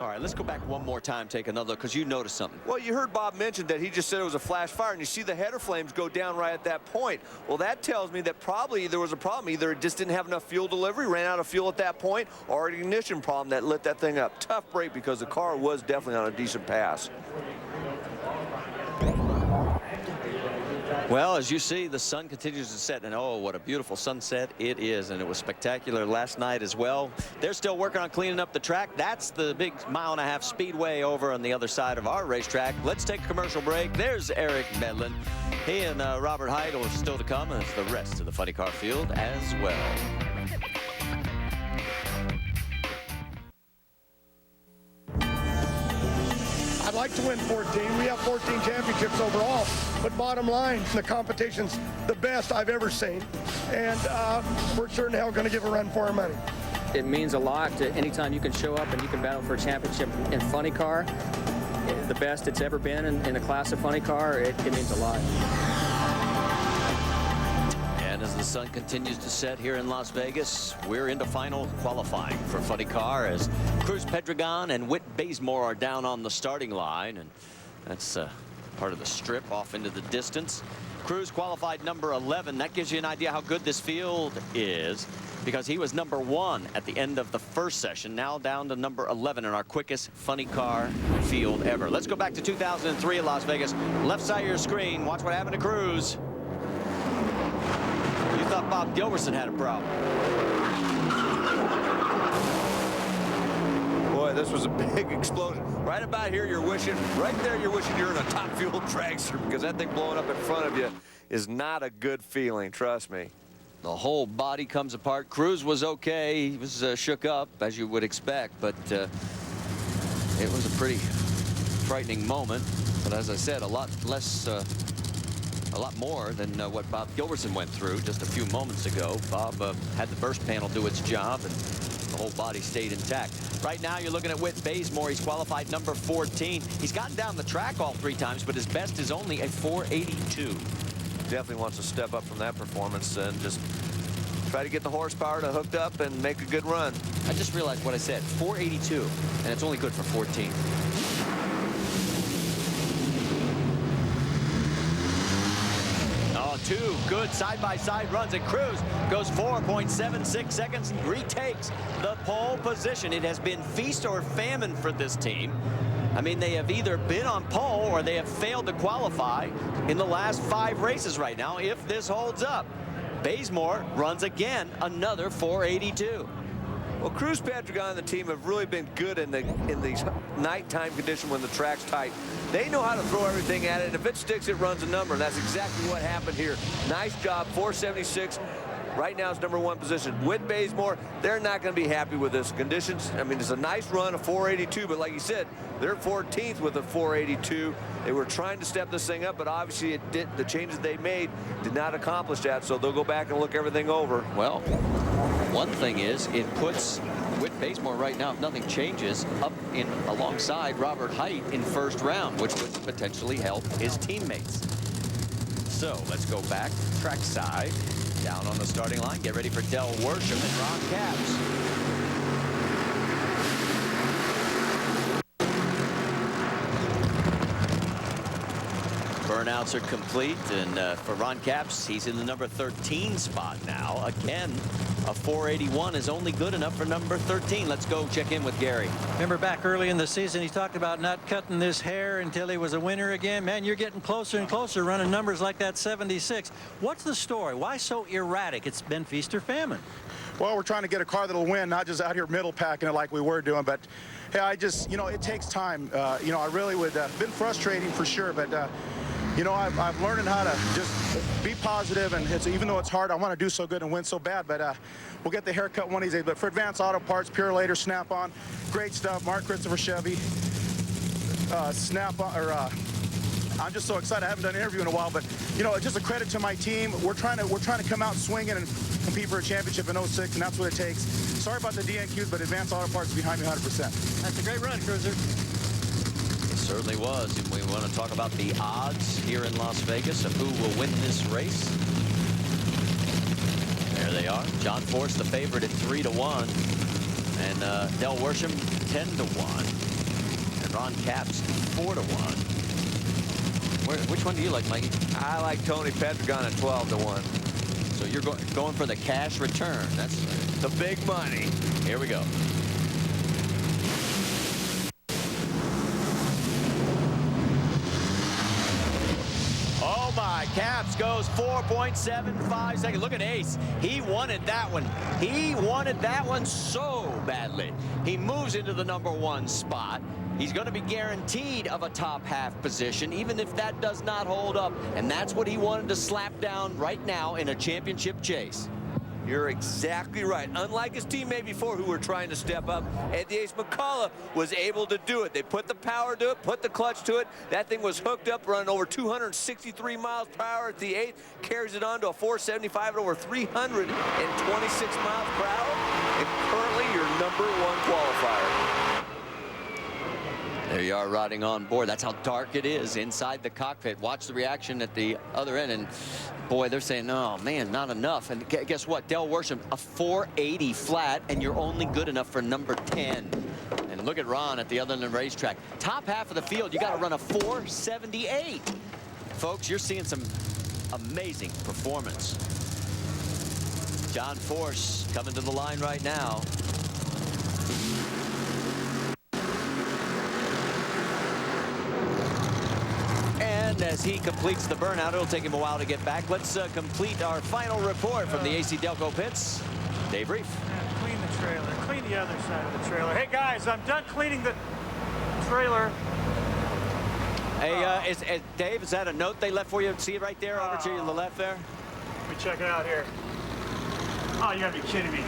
All right, let's go back one more time, take another look, because you noticed something. Well, you heard Bob mention that he just said it was a flash fire, and you see the header flames go down right at that point. Well, that tells me that probably there was a problem. Either it just didn't have enough fuel delivery, ran out of fuel at that point, or an ignition problem that lit that thing up. Tough break because the car was definitely on a decent pass. Well, as you see, the sun continues to set, and oh, what a beautiful sunset it is, and it was spectacular last night as well. They're still working on cleaning up the track. That's the big mile-and-a-half speedway over on the other side of our racetrack. Let's take a commercial break. There's Eric Medlin. He and Robert Heidel are still to come, and the rest of the Funny Car field as well. I'd like to win 14. We have 14 championships overall, but bottom line, the competition's the best I've ever seen, and we're sure in hell going to give a run for our money. It means a lot to anytime you can show up and you can battle for a championship in Funny Car, the best it's ever been in the class of Funny Car. It means a lot. And as the sun continues to set here in Las Vegas, we're into final qualifying for Funny Car as Cruz Pedregon and Whit Bazemore are down on the starting line, and that's part of the strip off into the distance. Cruz qualified number 11. That gives you an idea how good this field is, because he was number 1 at the end of the first session, now down to number 11 in our quickest Funny Car field ever. Let's go back to 2003 at Las Vegas. Left side of your screen, watch what happened to Cruz. You thought Bob Gilbertson had a problem. Boy, this was a big explosion. Right about here, you're wishing, right there, you're wishing you're in a top fuel dragster, because that thing blowing up in front of you is not a good feeling, trust me. The whole body comes apart. Cruz was okay. He was shook up, as you would expect, but it was a pretty frightening moment. But as I said, a lot more than what Bob Gilbertson went through just a few moments ago. Bob had the burst panel do its job, and the whole body stayed intact. Right now, you're looking at Whit Bazemore. He's qualified number 14. He's gotten down the track all 3 times, but his best is only a 482. Definitely wants to step up from that performance and just try to get the horsepower to hooked up and make a good run. I just realized what I said, 482, and it's only good for 14. Oh, 2 good side-by-side runs, and Cruz goes 4.76 seconds, retakes the pole position. It has been feast or famine for this team. I mean, they have either been on pole or they have failed to qualify in the last 5 races right now, if this holds up. Bazemore runs again, another 482. Well, Cruz Pedregon and the team have really been good in these nighttime conditions when the track's tight. They know how to throw everything at it, and if it sticks, it runs a number, and that's exactly what happened here. Nice job, 476. Right now it's number 1 position. Whit Bazemore, they're not going to be happy with this conditions. I mean, it's a nice run, a 482, but like you said, they're 14th with a 482. They were trying to step this thing up, but obviously the changes they made did not accomplish that, so they'll go back and look everything over. Well, one thing is, it puts Whit Bazemore right now, if nothing changes, up in alongside Robert Height in first round, which would potentially help his teammates. So let's go back trackside. Down on the starting line, get ready for Del Worsham and Ron Capps. Burnouts are complete, and for Ron Capps, he's in the number 13 spot now. Again, A 481 is only good enough for number 13. Let's go check in with Gary. Remember back early in the season, he talked about not cutting this hair until he was a winner again. Man, you're getting closer and closer running numbers like that 76. What's the story? Why so erratic? It's been feast or famine. Well, we're trying to get a car that'll win, not just out here middle packing it like we were doing. But, yeah, it takes time. I really would, been frustrating for sure. But, I'm learning how to just be positive. And even though it's hard, I want to do so good and win so bad. But we'll get the haircut one of these days. But for Advanced Auto Parts, Purolator, Snap-on, great stuff. Mark Christopher Chevy, I'm just so excited. I haven't done an interview in a while, but just a credit to my team. We're trying to come out swinging and compete for a championship in 06, and that's what it takes. Sorry about the DNQs, but Advanced Auto Parts is behind me 100%. That's a great run, Cruiser. It certainly was, and we want to talk about the odds here in Las Vegas of who will win this race. There they are. John Force, the favorite, at 3-1, and Del Worsham 10-1, and Ron Capps 4-1. Which one do you like, Mikey? I like Tony Pedregon at 12-1. So you're going for the cash return. That's the big money. Here we go. Oh my, Capps goes 4.75 seconds. Look at Ace. He wanted that one. He wanted that one so badly. He moves into the #1 spot. He's going to be guaranteed of a top half position, even if that does not hold up. And that's what he wanted to slap down right now in a championship chase. You're exactly right. Unlike his teammate before who were trying to step up, Eddie Ace McCullough was able to do it. They put the power to it, put the clutch to it. That thing was hooked up, running over 263 miles per hour at the 8th. Carries it on to a 475 at over 326 miles per hour. And currently your #1 qualifier. There you are riding on board. That's how dark it is inside the cockpit. Watch the reaction at the other end. And boy, they're saying, oh man, not enough. And guess what? Del Worsham, a 480 flat, and you're only good enough for number 10. And look at Ron at the other end of the racetrack. Top half of the field, you got to run a 478. Folks, you're seeing some amazing performance. John Force coming to the line right now. And as he completes the burnout, it'll take him a while to get back. Let's complete our final report from the AC Delco pits. Dave Reef. Clean the trailer. Clean the other side of the trailer. Hey, guys, I'm done cleaning the trailer. Hey, Dave, is that a note they left for you? See it right there over to the left there? Let me check it out here. Oh, you gotta be kidding me.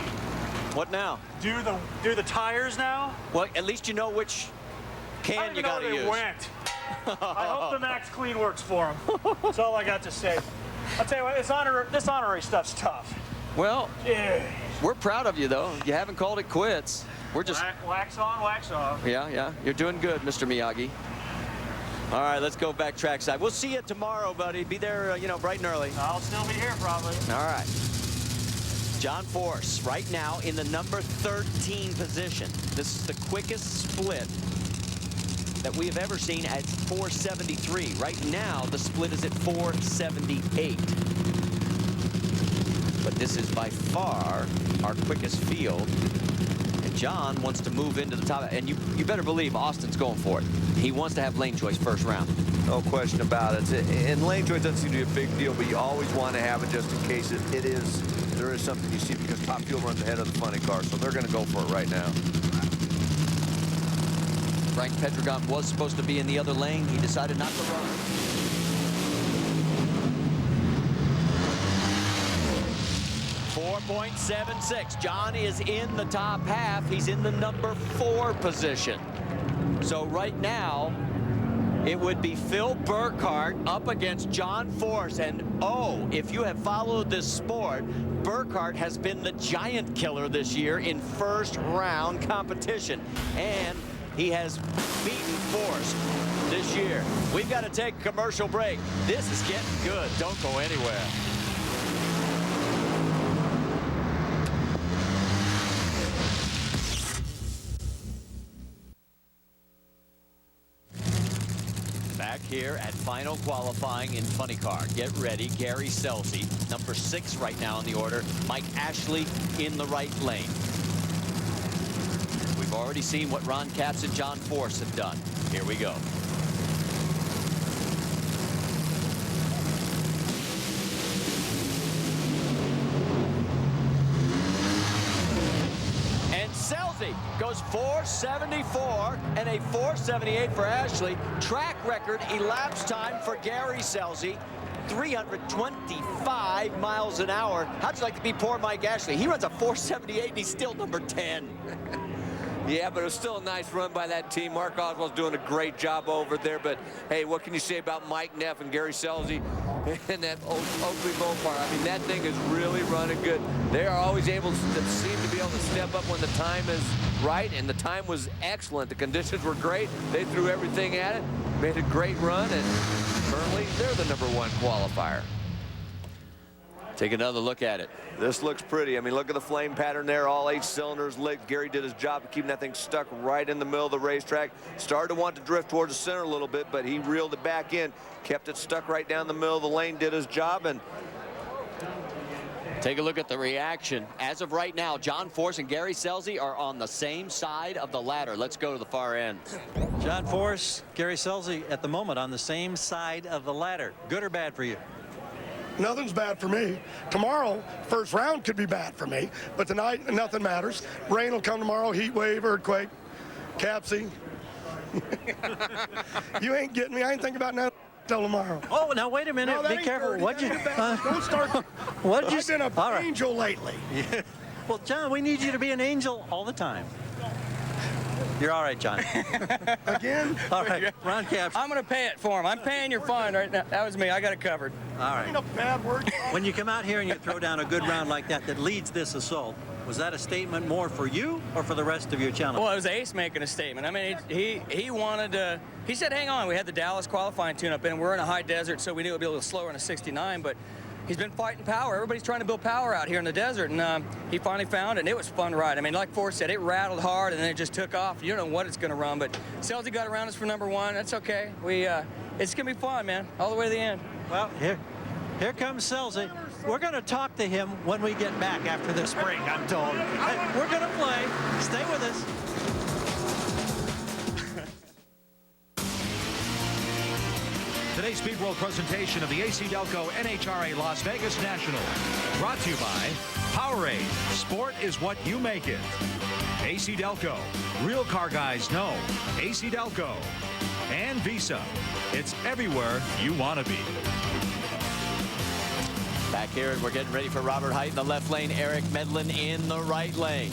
What now? Do the tires now? Well, at least you know which can you gotta use. I don't even know where they went. I hope the Max Clean works for him. That's all I got to say. I'll tell you what, this honorary stuff's tough. Well, we're proud of you, though. You haven't called it quits. We're just... Wax on, wax off. Yeah. You're doing good, Mr. Miyagi. All right, let's go back trackside. We'll see you tomorrow, buddy. Be there, bright and early. I'll still be here, probably. All right. John Force, right now in the number 13 position. This is the quickest split that we have ever seen at 473. Right now, the split is at 478. But this is by far our quickest field. And John wants to move into the top. And you better believe Austin's going for it. He wants to have lane choice first round. No question about it. And lane choice doesn't seem to be a big deal, but you always want to have it just in case there is something you see, because Top Fuel runs ahead of the funny car. So they're going to go for it right now. Frank Pedregon was supposed to be in the other lane. He decided not to run. .76. John is in the top half. He's in the number 4 position. So right now, it would be Phil Burkhardt up against John Force. And if you have followed this sport, Burkhardt has been the giant killer this year in first round competition. And he has beaten Force this year. We've got to take a commercial break. This is getting good. Don't go anywhere. Back here at final qualifying in funny car. Get ready, Gary Scelzi, number 6 right now in the order. Mike Ashley in the right lane. We've already seen what Ron Capps and John Force have done. Here we go. Scelzi goes 474 and a 478 for Ashley. Track record elapsed time for Gary Scelzi, 325 miles an hour. How'd you like to be poor Mike Ashley? He runs a 478 and he's still number 10. Yeah, but it was still a nice run by that team. Mark Oswald's doing a great job over there. But, hey, what can you say about Mike Neff and Gary Scelzi and that Oakley Mopar? I mean, that thing is really running good. They are always able to seem to be able to step up when the time is right, and the time was excellent. The conditions were great. They threw everything at it, made a great run, and currently they're the #1 qualifier. Take another look at it. This looks pretty. I mean, look at the flame pattern there. All 8 cylinders lit. Gary did his job of keeping that thing stuck right in the middle of the racetrack. Started to want to drift towards the center a little bit, but he reeled it back in. Kept it stuck right down the middle of the lane. Did his job. And take a look at the reaction. As of right now, John Force and Gary Scelzi are on the same side of the ladder. Let's go to the far end. John Force, Gary Scelzi at the moment on the same side of the ladder. Good or bad for you? Nothing's bad for me. Tomorrow, first round could be bad for me, but tonight, nothing matters. Rain will come tomorrow, heat wave, earthquake, Capsy. You ain't getting me. I ain't thinking about nothing till tomorrow. Oh, now wait a minute. No, be careful. What'd you? Don't start. What'd you? I've been an angel lately. Yeah. Well, John, we need you to be an angel all the time. You're all right, John. Again? All right, Ron Capps. I'm going to pay it for him. I'm paying your fine right now. That was me. I got it covered. All right. Ain't a bad word. When you come out here and you throw down a good round like that leads this assault, was that a statement more for you or for the rest of your challenge? Well, it was Ace making a statement. I mean, he wanted to. He said, hang on. We had the Dallas qualifying tune-up in. We're in a high desert, so we knew it would be a little slower in a 69, but he's been fighting power. Everybody's trying to build power out here in the desert, and he finally found it, and it was a fun ride. I mean, like Force said, it rattled hard, and then it just took off. You don't know what it's going to run, but Scelzi got around us for #1. That's okay. It's going to be fun, man, all the way to the end. Well, here comes Scelzi. We're going to talk to him when we get back after the spring, I'm told. Hey, we're going to play. Stay with us. Today's Speed World presentation of the AC Delco NHRA Las Vegas National. Brought to you by Powerade. Sport is what you make it. AC Delco. Real car guys know. AC Delco. And Visa. It's everywhere you want to be. Back here, and we're getting ready for Robert Hight in the left lane, Eric Medlin in the right lane.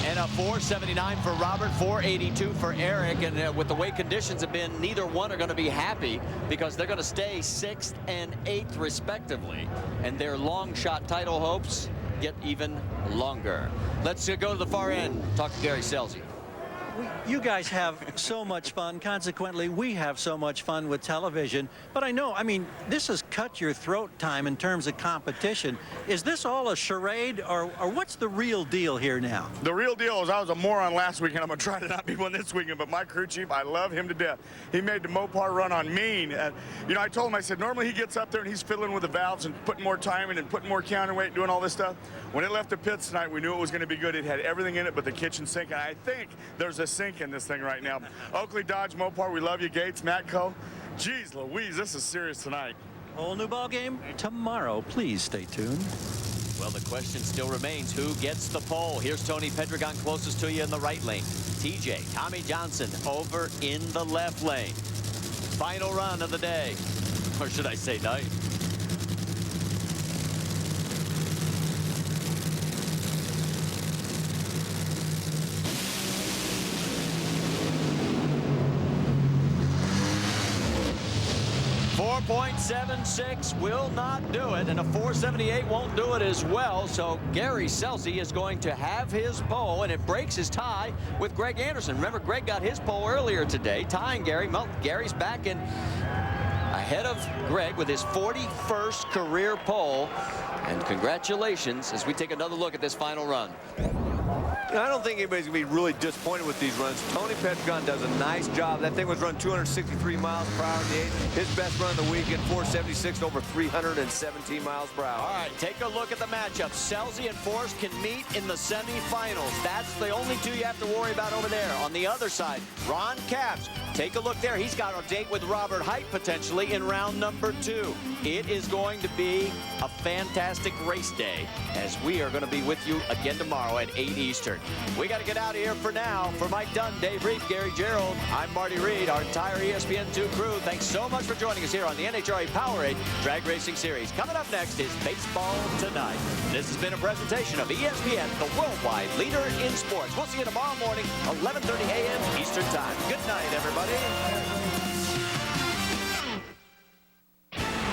And a 479 for Robert, 482 for Eric. And with the way conditions have been, neither one are going to be happy because they're going to stay 6th and 8th respectively. And their long shot title hopes get even longer. Let's go to the far end, talk to Gary Scelzi. You guys have so much fun. Consequently, we have so much fun with television. But I know, I mean, this is cut your throat time in terms of competition. Is this all a charade, or what's the real deal here now? The real deal is I was a moron last weekend. I'm going to try to not be one this weekend, but my crew chief, I love him to death. He made the Mopar run on mean. And, you know, I told him, I said, normally he gets up there and he's fiddling with the valves and putting more time in and putting more counterweight and doing all this stuff. When it left the pits tonight, we knew it was going to be good. It had everything in it but the kitchen sink, and I think there's a sink in this thing right now. Oakley Dodge Mopar, we love you, Gates, Matco. Jeez Louise, this is serious tonight. Whole new ball game tomorrow. Please stay tuned. Well, the question still remains, who gets the pole? Here's Tony Pedregon closest to you in the right lane. TJ, Tommy Johnson over in the left lane. Final run of the day, or should I say night. .76 will not do it, and a 478 won't do it as well. So Gary Scelzi is going to have his pole, and it breaks his tie with Greg Anderson. Remember, Greg got his pole earlier today, tying Gary. Well, Gary's back in ahead of Greg with his 41st career pole. And congratulations as we take another look at this final run. I don't think anybody's going to be really disappointed with these runs. Tony Petricon does a nice job. That thing was run 263 miles per hour in the 8th. His best run of the weekend, 476 over 317 miles per hour. All right, take a look at the matchup. Scelzi and Forrest can meet in the semifinals. That's the only two you have to worry about over there. On the other side, Ron Capps. Take a look there. He's got a date with Robert Hight potentially in round number 2. It is going to be a fantastic race day as we are going to be with you again tomorrow at 8 Eastern. We got to get out of here for now. For Mike Dunn, Dave Reed, Gary Gerald, I'm Marty Reed, our entire ESPN2 crew. Thanks so much for joining us here on the NHRA Powerade Drag Racing Series. Coming up next is Baseball Tonight. This has been a presentation of ESPN, the worldwide leader in sports. We'll see you tomorrow morning, 11:30 a.m. Eastern Time. Good night, everybody.